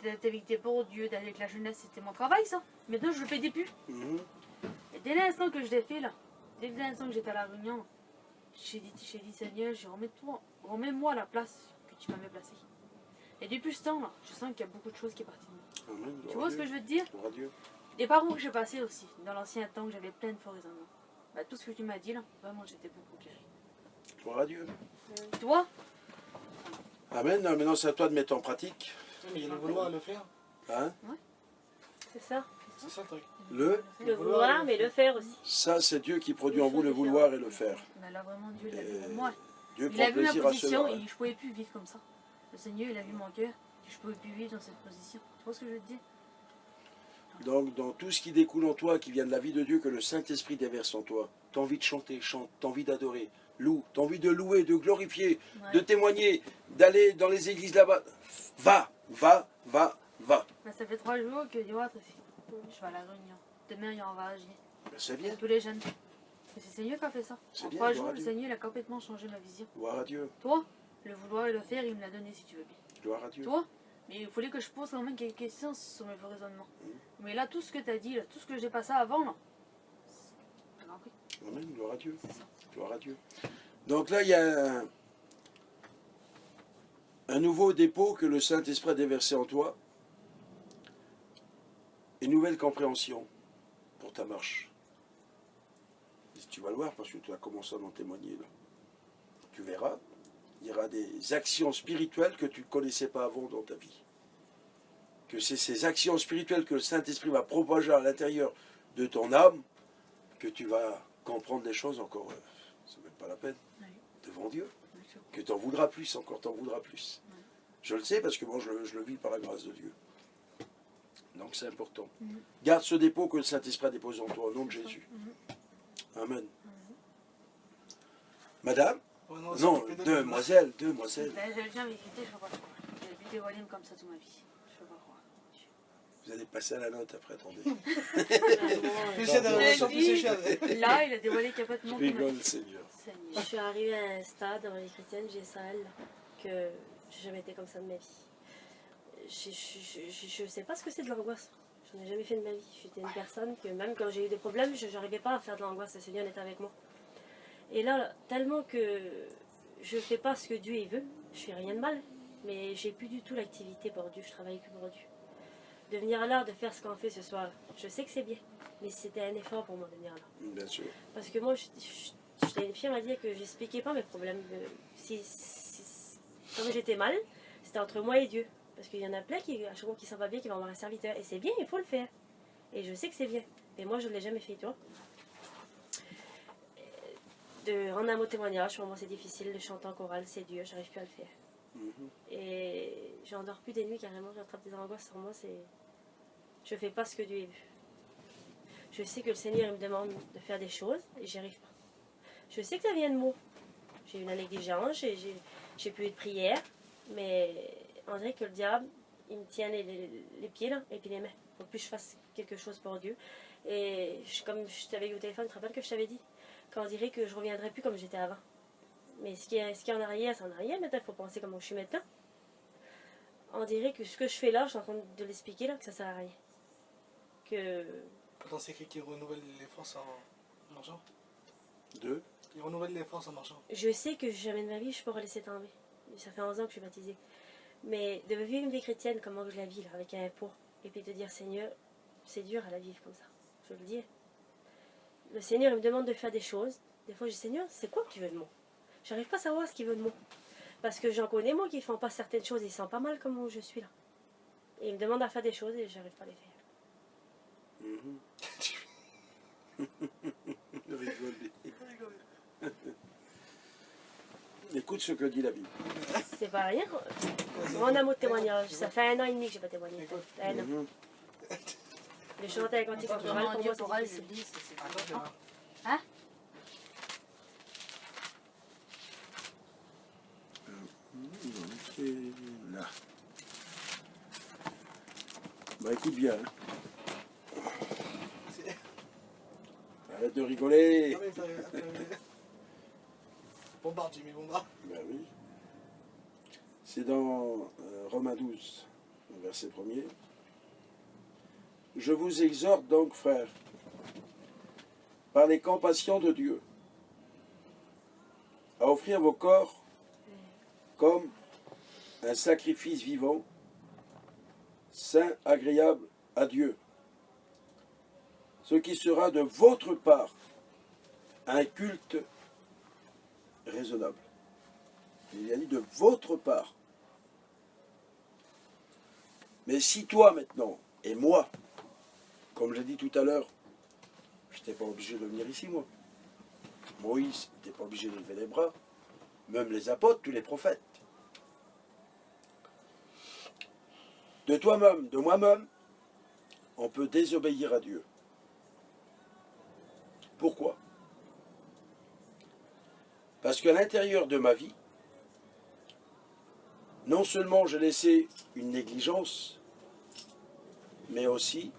Speaker 3: L'activité pour Dieu, d'aller avec la jeunesse, c'était mon travail ça. Mais là, je le fais des plus.
Speaker 1: Mhm.
Speaker 3: Et dès l'instant que je l'ai fait là, dès l'instant que j'étais à la réunion, j'ai dit Seigneur, remets-moi à la place que tu m'avais placée. Et depuis ce temps-là, je sens qu'il y a beaucoup de choses qui sont parties de moi.
Speaker 1: Amen.
Speaker 3: Tu vois ce que je veux te dire?
Speaker 1: Gloire à Dieu.
Speaker 3: Des parcours que j'ai passés aussi, dans l'ancien temps que j'avais plein de fois raisonnement. Bah, tout ce que tu m'as dit là, vraiment j'étais beaucoup guéri.
Speaker 1: Gloire à Dieu.
Speaker 3: Toi?
Speaker 1: Amen. Non, maintenant, c'est à toi de mettre en pratique.
Speaker 4: Mais il y a le vouloir et le faire.
Speaker 1: Hein?
Speaker 2: C'est ça.
Speaker 4: C'est ça le truc.
Speaker 2: Le vouloir, mais le faire aussi.
Speaker 1: Ça, c'est Dieu qui produit en vous le vouloir et le faire.
Speaker 3: Mais là vraiment Dieu l'a vu
Speaker 1: Et
Speaker 3: pour moi.
Speaker 1: Dieu
Speaker 3: Il
Speaker 1: prend
Speaker 3: a vu ma
Speaker 1: plaisir à
Speaker 3: position
Speaker 1: cela.
Speaker 3: et je pouvais plus vivre comme ça. Le Seigneur, il a vu mon cœur et je pouvais plus vivre dans cette position. Tu vois ce que je veux te dire?
Speaker 1: Donc, dans tout ce qui découle en toi, qui vient de la vie de Dieu, que le Saint-Esprit déverse en toi, t'as envie de chanter, chante, t'as envie d'adorer, loue, t'as envie de louer, de glorifier,
Speaker 3: Ouais.
Speaker 1: de témoigner, d'aller dans les églises là-bas, va.
Speaker 3: Bah, ça fait 3 jours que je vais à la réunion. Demain, il y aura agir.
Speaker 1: Ben, c'est bien,
Speaker 3: Tous les jeunes. Et c'est le Seigneur qui a fait ça.
Speaker 1: C'est
Speaker 3: En
Speaker 1: bien,
Speaker 3: 3
Speaker 1: gloire
Speaker 3: jours,
Speaker 1: à
Speaker 3: le
Speaker 1: Dieu.
Speaker 3: Seigneur il a complètement changé ma vision.
Speaker 1: gloire à Dieu,
Speaker 3: Toi, le vouloir et le faire, il me l'a donné si tu veux bien.
Speaker 1: gloire à Dieu.
Speaker 3: Toi, mais il fallait que je pose quand même quelques questions sur mes raisonnements. Mais là, tout ce que tu as dit, là, tout ce que j'ai passé avant, là, t'as compris?
Speaker 1: Amen, gloire à Dieu,
Speaker 3: C'est ça.
Speaker 1: gloire à Dieu. Donc là, il y a un nouveau dépôt que le Saint-Esprit a déversé en toi, une nouvelle compréhension pour ta marche. Et tu vas le voir parce que tu as commencé à en témoigner là. Tu verras, il y aura des actions spirituelles que tu ne connaissais pas avant dans ta vie. Que c'est ces actions spirituelles que le Saint-Esprit va propager à l'intérieur de ton âme que tu vas comprendre des choses encore, c'est même pas la peine,
Speaker 3: Oui.
Speaker 1: devant Dieu.
Speaker 3: Bien sûr.
Speaker 1: Que tu en voudras plus, encore t'en voudras plus.
Speaker 3: Ouais.
Speaker 1: Je le sais parce que moi je le vis par la grâce de Dieu. Donc c'est important.
Speaker 3: Mhm.
Speaker 1: Garde ce dépôt que le Saint-Esprit a déposé en toi au nom de Jésus.
Speaker 3: Mhm.
Speaker 1: Amen. Madame?
Speaker 4: Ouais, non,
Speaker 1: Non,
Speaker 4: c'est plus de-
Speaker 1: demoiselle, demoiselle.
Speaker 3: Ben, j'ai jamais écouté, je peux pas croire. J'ai vu des volumes comme ça toute ma vie. Je peux pas croire.
Speaker 1: Vous allez passer à la note après, attendez.
Speaker 4: Plus cher
Speaker 3: J'ai
Speaker 4: de plus c'est
Speaker 3: dit-
Speaker 4: cher.
Speaker 3: Là, il a dévoilé complètement
Speaker 1: Je
Speaker 3: toute ma vie.
Speaker 1: rigole, Seigneur.
Speaker 2: Je suis arrivée à un stade dans les chrétiennes, j'ai ça elle, que j'ai jamais été comme ça de ma vie. Je sais pas ce que c'est de l'angoisse. J'en ai jamais fait de ma vie. J'étais une personne que même quand j'ai eu des problèmes, je n'arrivais pas à faire de l'angoisse. Le Seigneur était avec moi. Et là, tellement que je fais pas ce que Dieu il veut, je fais rien de mal, mais j'ai plus du tout l'activité pour Dieu. Je travaille que pour Dieu. De venir là, de faire ce qu'on fait ce soir, je sais que c'est bien, mais c'était un effort pour moi de venir là.
Speaker 1: Bien sûr.
Speaker 2: Parce que moi, j'étais une fille, on m'a dit que j'expliquais pas mes problèmes. Quand j'étais mal, c'était entre moi et Dieu. Parce qu'il y en a plein qui, à chaque fois qu'ils s'en va bien, qui vont avoir un serviteur. Et c'est bien, il faut le faire. Et je sais que c'est bien. Mais moi, je ne l'ai jamais fait, tu vois. De rendre un mot témoignage, pour moi, c'est difficile. De chanter en chorale, c'est dur, j'arrive plus à le faire.
Speaker 1: Mhm.
Speaker 2: Et j'endors plus des nuits carrément, j'attrape des angoisses sur moi. Je fais pas ce que Dieu veut. Je sais que le Seigneur il me demande de faire des choses et j'y arrive pas. Je sais que ça vient de moi. J'ai eu la négligence, j'ai plus eu de prière, mais on dirait que le diable, il me tient les pieds là, et puis les mains, pour que je fasse quelque chose pour Dieu. Et comme je t'avais eu au téléphone, tu te rappelles que je t'avais dit qu'on dirait que je reviendrai plus comme j'étais avant. Mais ce qui est en arrière, c'est en arrière. Maintenant, il faut penser comment je suis maintenant. On dirait que ce que je fais là, je suis en train de l'expliquer là, que ça sert à rien. Que
Speaker 4: Pourtant, c'est qui renouvelle les forces en marchant?
Speaker 1: Deux.
Speaker 4: Il renouvelle les forces en marchant.
Speaker 2: je sais que jamais de ma vie, je pourrais laisser tomber. Ça fait 11 ans que je suis baptisée. Mais de vivre une vie chrétienne, comment je la vis là, avec un poids. Et puis de dire, Seigneur, c'est dur à la vivre comme ça. Je veux le dire. Le Seigneur il me demande de faire des choses. Des fois, je dis, Seigneur, c'est quoi que tu veux de moi? J'arrive pas à savoir ce qu'il veut de moi. Parce que j'en connais moi qui font pas certaines choses. Ils sentent pas mal comme je suis là. Et il me demande à faire des choses et j'arrive pas à les faire.
Speaker 1: Écoute ce que dit la Bible.
Speaker 2: C'est pas rien. Mon amour de témoignage. Ça fait 1 an et demi que j'ai pas témoigné. Un an.
Speaker 1: Mhm.
Speaker 2: Le chanter avec cantique chorale, pour
Speaker 3: Dieu
Speaker 2: moi,
Speaker 3: pour elle,
Speaker 2: c'est
Speaker 3: je
Speaker 2: difficile.
Speaker 3: dis, c'est
Speaker 4: Attends, t'es là.
Speaker 3: Hein?
Speaker 1: Et là. Bah écoute bien. Hein.
Speaker 4: C'est-
Speaker 1: Arrête de rigoler.
Speaker 4: Non, mais bombarde, Jimmy, bombarde.
Speaker 1: Ben oui. C'est dans Romains 12, verset 1er. Je vous exhorte donc, frères, par les compassions de Dieu, à offrir vos corps comme un sacrifice vivant, saint, agréable à Dieu, ce qui sera de votre part un culte raisonnable. Il a dit de votre part. Mais si toi maintenant, et moi, comme j'ai dit tout à l'heure, je n'étais pas obligé de venir ici, moi. Moïse n'était pas obligé de lever les bras. Même les apôtres, tous les prophètes. De toi-même, de moi-même, on peut désobéir à Dieu. Pourquoi? Parce qu'à l'intérieur de ma vie, non seulement j'ai laissé une négligence, mais aussi,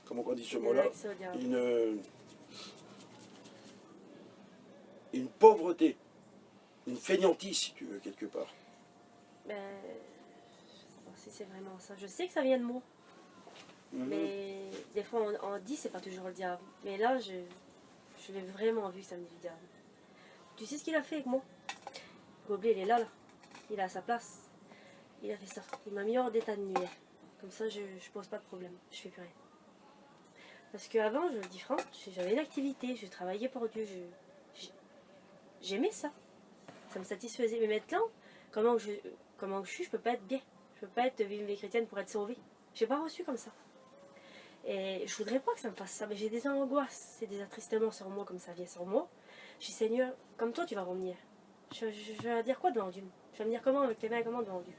Speaker 1: comment on dit ce mot-là,
Speaker 2: L'accès au diable.
Speaker 1: une pauvreté, une fainéantise, si tu veux, quelque part.
Speaker 2: Ben, je sais pas si c'est vraiment ça. Je sais que ça vient de moi. Mais des fois, on dit c'est pas toujours le diable. Mais là, je l'ai vraiment vu que ça me dit du diable. Tu sais ce qu'il a fait avec moi? Goblet, il est là, là. Il est à sa place. Il a fait ça. Il m'a mis hors d'état de nuire. Comme ça, je pose pas de problème. Je fais plus rien. Parce qu'avant, je le dis franc, j'avais une activité, je travaillais pour Dieu. J'aimais ça. Ça me satisfaisait. Mais maintenant, comment que je suis, je peux pas être bien. Je peux pas être vivre une vie chrétienne pour être sauvée. Je n'ai pas reçu comme ça. Et je voudrais pas que ça me fasse ça. Mais j'ai des angoisses, c'est des attristements sur moi comme ça vient sur moi. Je dis Seigneur, comme toi tu vas revenir. Je vais dire quoi devant Dieu? Je vais me dire comment avec les mains, comment devant Dieu?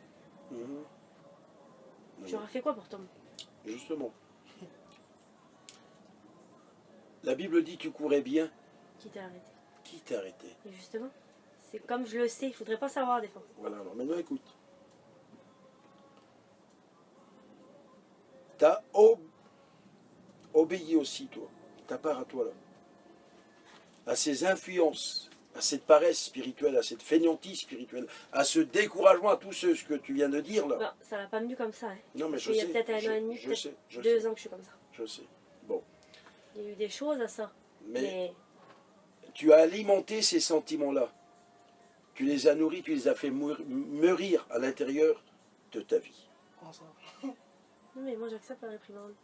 Speaker 2: J'aurais fait quoi pour toi?
Speaker 1: Justement. La Bible dit tu courais bien.
Speaker 2: Qui t'a arrêté?
Speaker 1: Qui t'a arrêté?
Speaker 2: Et justement, c'est comme je le sais, je voudrais pas savoir des fois.
Speaker 1: Voilà, alors maintenant écoute. T'as obéi aussi, toi. Ta part à toi, là. À ces influences, à cette paresse spirituelle, à cette fainéantise spirituelle, à ce découragement, à tout ce que tu viens de dire, là.
Speaker 2: Non, ça m'a pas venu comme ça. Hein.
Speaker 1: Non, mais
Speaker 2: Parce
Speaker 1: je
Speaker 2: qu'il y a
Speaker 1: sais.
Speaker 2: peut-être 1 an et demi,
Speaker 1: je
Speaker 2: peut-être
Speaker 1: sais, je
Speaker 2: 2
Speaker 1: sais,
Speaker 2: ans que je suis comme ça.
Speaker 1: je sais. Bon.
Speaker 2: Il y a eu des choses à ça.
Speaker 1: Mais tu as alimenté ces sentiments-là. Tu les as nourris, tu les as fait mûrir à l'intérieur de ta vie.
Speaker 4: Comment ça?
Speaker 2: Non, mais moi j'accepte la réprimande.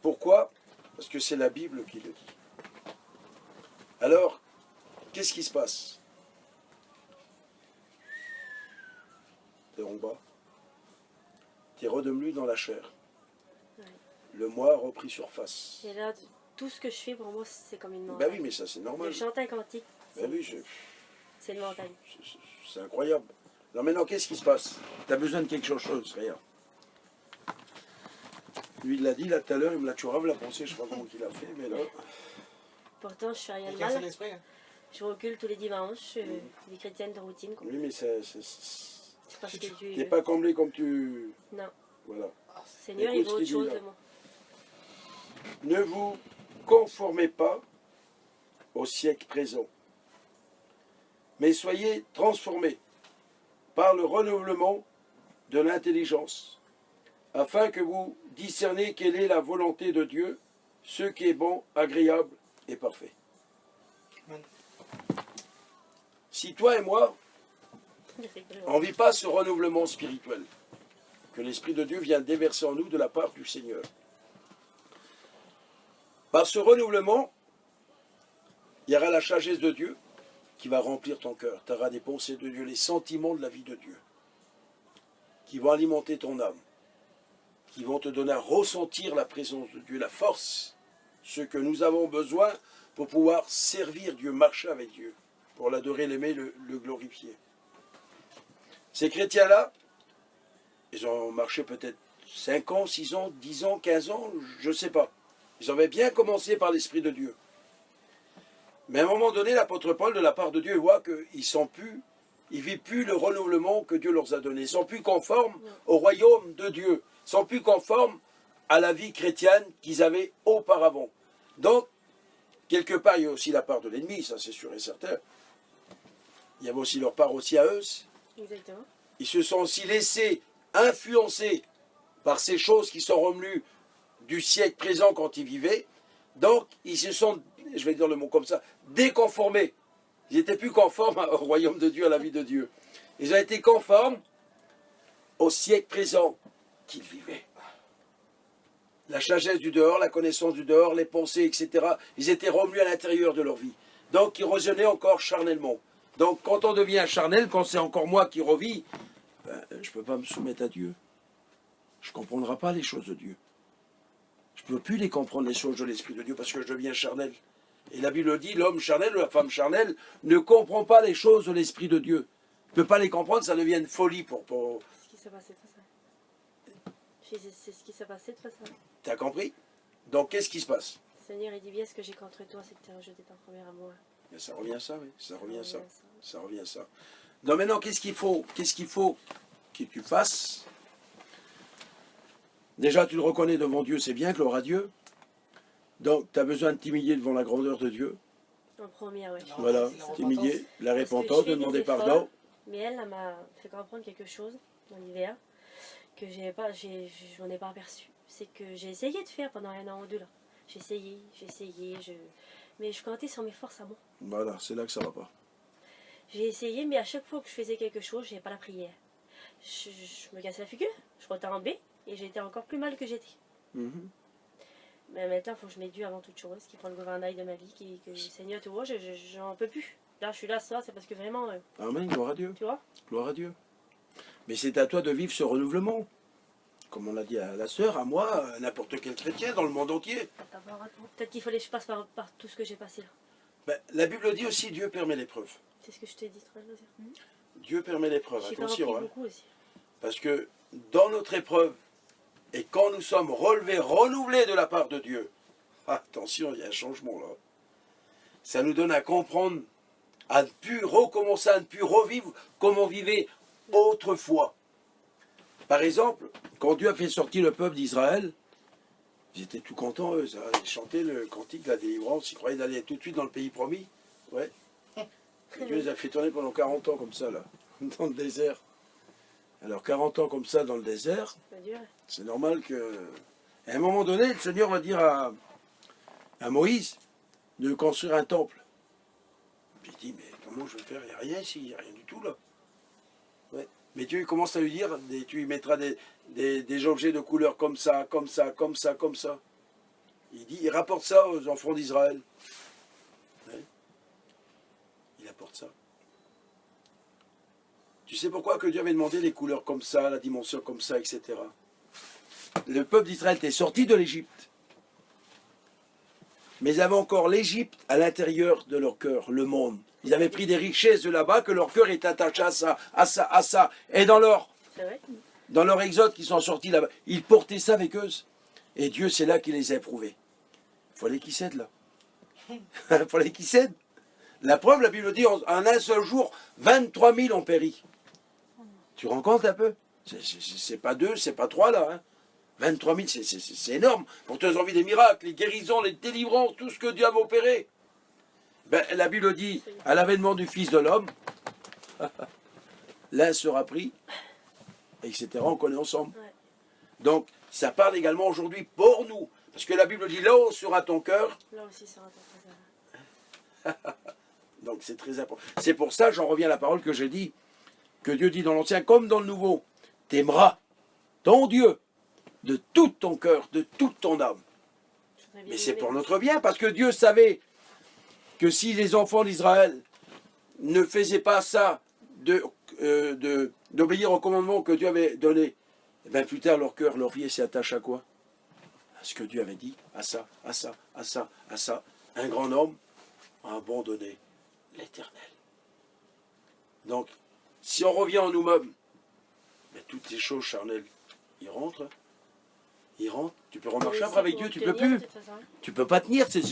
Speaker 1: Pourquoi? Parce que c'est la Bible qui le dit. Alors, qu'est-ce qui se passe? T'es en bas. T'es redevenu dans la chair.
Speaker 2: Ouais.
Speaker 1: Le moi a repris surface.
Speaker 2: Et là, tout ce que je fais pour moi, c'est comme une
Speaker 1: Ben
Speaker 2: montagne.
Speaker 1: oui, mais ça c'est normal.
Speaker 2: Je chante un cantique,
Speaker 1: Ben oui,
Speaker 2: c'est une montagne.
Speaker 1: c'est incroyable. Alors maintenant, qu'est-ce qui se passe? T'as besoin de quelque chose, regarde. Lui, il l'a dit là tout à l'heure, il me l'a toujours la pensée, je sais pas comment il a fait, mais là...
Speaker 2: Pourtant, je fais rien de
Speaker 4: Il casse
Speaker 2: mal.
Speaker 4: l'esprit. Hein.
Speaker 2: Je recule tous les dimanches, vie chrétienne de routine. Quoi.
Speaker 1: Oui, mais
Speaker 2: C'est parce que Dieu
Speaker 1: t'es
Speaker 2: veut.
Speaker 1: pas comblé comme tu...
Speaker 2: Non,
Speaker 1: Voilà.
Speaker 2: Seigneur,
Speaker 1: Écoute
Speaker 2: il veut
Speaker 1: ce
Speaker 2: autre
Speaker 1: qu'il
Speaker 2: chose
Speaker 1: dit, là.
Speaker 2: de moi.
Speaker 1: ne vous conformez pas au siècle présent, mais soyez transformés par le renouvellement de l'intelligence, afin que vous discerniez quelle est la volonté de Dieu, ce qui est bon, agréable et parfait.
Speaker 4: Amen.
Speaker 1: Si toi et moi, on ne vit pas ce renouvellement spirituel que l'Esprit de Dieu vient déverser en nous de la part du Seigneur, par ce renouvellement, il y aura la sagesse de Dieu qui va remplir ton cœur. Tu auras des pensées de Dieu, les sentiments de la vie de Dieu, qui vont alimenter ton âme, qui vont te donner à ressentir la présence de Dieu, la force, ce que nous avons besoin pour pouvoir servir Dieu, marcher avec Dieu, pour l'adorer, l'aimer, le glorifier. Ces chrétiens-là, ils ont marché peut-être 5 ans, 6 ans, 10 ans, 15 ans, je ne sais pas. Ils avaient bien commencé par l'Esprit de Dieu. Mais à un moment donné, l'apôtre Paul, de la part de Dieu, voit qu'ils ne vivent plus le renouvellement que Dieu leur a donné. Ils ne sont plus conformes au royaume de Dieu. Ils ne sont plus conformes à la vie chrétienne qu'ils avaient auparavant. Donc, quelque part, il y a aussi la part de l'ennemi, ça c'est sûr et certain. Il y avait aussi leur part aussi à eux.
Speaker 2: Exactement.
Speaker 1: Ils se sont aussi laissés influencer par ces choses qui sont revenues du siècle présent quand ils vivaient. Donc, ils se sont, je vais dire le mot comme ça, déconformés. Ils n'étaient plus conformes au royaume de Dieu, à la vie de Dieu. Ils ont été conformes au siècle présent qu'ils vivaient. La sagesse du dehors, la connaissance du dehors, les pensées, etc. Ils étaient revenus à l'intérieur de leur vie. Donc, ils raisonnaient encore charnellement. Donc, quand on devient charnel, quand c'est encore moi qui revis, je ne peux pas me soumettre à Dieu. Je ne comprendrai pas les choses de Dieu. Je ne peux plus les comprendre, les choses de l'Esprit de Dieu, parce que je deviens charnel. Et la Bible dit, l'homme charnel ou la femme charnelle ne comprend pas les choses de l'Esprit de Dieu. Ne peut pas les comprendre, ça devient une folie pour...
Speaker 2: C'est ce qui s'est passé de ça. C'est ce qui s'est passé de ça.
Speaker 1: Tu as compris? Donc, qu'est-ce qui se passe?
Speaker 2: Le Seigneur, il dit bien ce que j'ai contre toi, c'est que tu as rejeté ton premier amour.
Speaker 1: Mais ça revient à ça, oui. Ça revient à ça.
Speaker 2: à ça.
Speaker 1: Ça revient à ça. Donc maintenant, qu'est-ce qu'il faut que tu fasses? Déjà, tu le reconnais devant Dieu, c'est bien, gloire à Dieu. Donc, tu as besoin de t'humilier devant la grandeur de Dieu.
Speaker 2: En première, oui.
Speaker 1: Voilà, t'humilier, la repentance, de demander pardon.
Speaker 2: Mais elle m'a fait comprendre quelque chose dans l'hiver que j'en ai pas aperçu. C'est que j'ai essayé de faire pendant 1 an ou 2 là. J'ai essayé, mais je comptais sur mes forces à moi.
Speaker 1: Voilà, c'est là que ça va pas.
Speaker 2: J'ai essayé, mais à chaque fois que je faisais quelque chose, je n'avais pas la prière. Je me cassais la figure, je retombais et j'étais encore plus mal que j'étais.
Speaker 1: Mhm.
Speaker 2: Mais maintenant, il faut que je mette Dieu avant toute chose, qui prend le gouvernail de ma vie, que Seigneur, tu vois, j'en peux plus. Là, je suis là, ça, c'est parce que vraiment,
Speaker 1: Amen, gloire à Dieu.
Speaker 2: tu vois.
Speaker 1: Gloire à Dieu. Mais c'est à toi de vivre ce renouvellement. Comme on l'a dit à la sœur, à moi, à n'importe quel chrétien dans le monde entier.
Speaker 2: Peut-être qu'il fallait que je passe par tout ce que j'ai passé là.
Speaker 1: Ben, la Bible dit aussi, Dieu permet l'épreuve.
Speaker 2: C'est ce que je t'ai dit tout à l'heure.
Speaker 1: Dieu permet l'épreuve,
Speaker 2: J'ai
Speaker 1: attention.
Speaker 2: compris
Speaker 1: Hein.
Speaker 2: beaucoup aussi.
Speaker 1: Parce que dans notre épreuve, et quand nous sommes relevés, renouvelés de la part de Dieu, attention, il y a un changement là. Ça nous donne à comprendre, à ne plus recommencer, à ne plus revivre comme on vivait autrefois. Par exemple, quand Dieu a fait sortir le peuple d'Israël, ils étaient tout contents, eux. Ils chantaient le cantique de la délivrance, ils croyaient d'aller tout de suite dans le pays promis. Ouais. Et Dieu les a fait tourner pendant 40 ans comme ça, là, dans le désert. Alors 40 ans comme ça dans le désert,
Speaker 2: C'est dur.
Speaker 1: c'est normal que... À un moment donné, le Seigneur va dire à Moïse de construire un temple. Puis il dit, mais comment je vais faire? Il n'y a rien ici, il n'y a rien du tout là. Ouais. Mais Dieu commence à lui dire, tu y mettras des objets de couleur comme ça, comme ça, comme ça, comme ça. Il rapporte ça aux enfants d'Israël. Ouais. Il apporte ça. Tu sais pourquoi que Dieu avait demandé les couleurs comme ça, la dimension comme ça, etc. Le peuple d'Israël était sorti de l'Égypte. Mais ils avaient encore l'Égypte à l'intérieur de leur cœur, le monde. Ils avaient pris des richesses de là-bas, que leur cœur est attaché à ça, à ça, à ça. Et dans leur exode qui sont sortis là-bas, ils portaient ça avec eux. Et Dieu, c'est là qu'il les a éprouvés. Il fallait qu'ils cèdent là. Il fallait qu'ils cèdent. La preuve, la Bible dit, en un seul jour, 23 000 ont péri. Tu rends compte un peu? C'est pas 2, c'est pas 3 là. Hein. 23 000, c'est énorme. Pour te envie des miracles, les guérisons, les délivrances, tout ce que Dieu a opéré. Ben, la Bible dit, à l'avènement du Fils de l'homme, l'un sera pris, etc. On connaît ensemble.
Speaker 2: Ouais.
Speaker 1: Donc, ça parle également aujourd'hui pour nous. Parce que la Bible dit, là où sera ton cœur.
Speaker 2: Là aussi, ça sera ton trésor.
Speaker 1: Donc, c'est très important. C'est pour ça, j'en reviens à la parole que j'ai dit, que Dieu dit dans l'Ancien comme dans le Nouveau, t'aimeras ton Dieu de tout ton cœur, de toute ton âme. Mais c'est pour notre bien, parce que Dieu savait que si les enfants d'Israël ne faisaient pas ça, d'obéir au commandement que Dieu avait donné, et bien plus tard leur cœur, leur vie s'attache à quoi? À ce que Dieu avait dit, à ça, à ça, à ça, à ça. Un grand homme a abandonné l'Éternel. Donc, si on revient en nous-mêmes, ben, toutes ces choses charnelles, ils rentrent. Ils rentrent. Tu peux remarcher après avec Dieu, tu peux plus. Tu peux pas tenir, c'est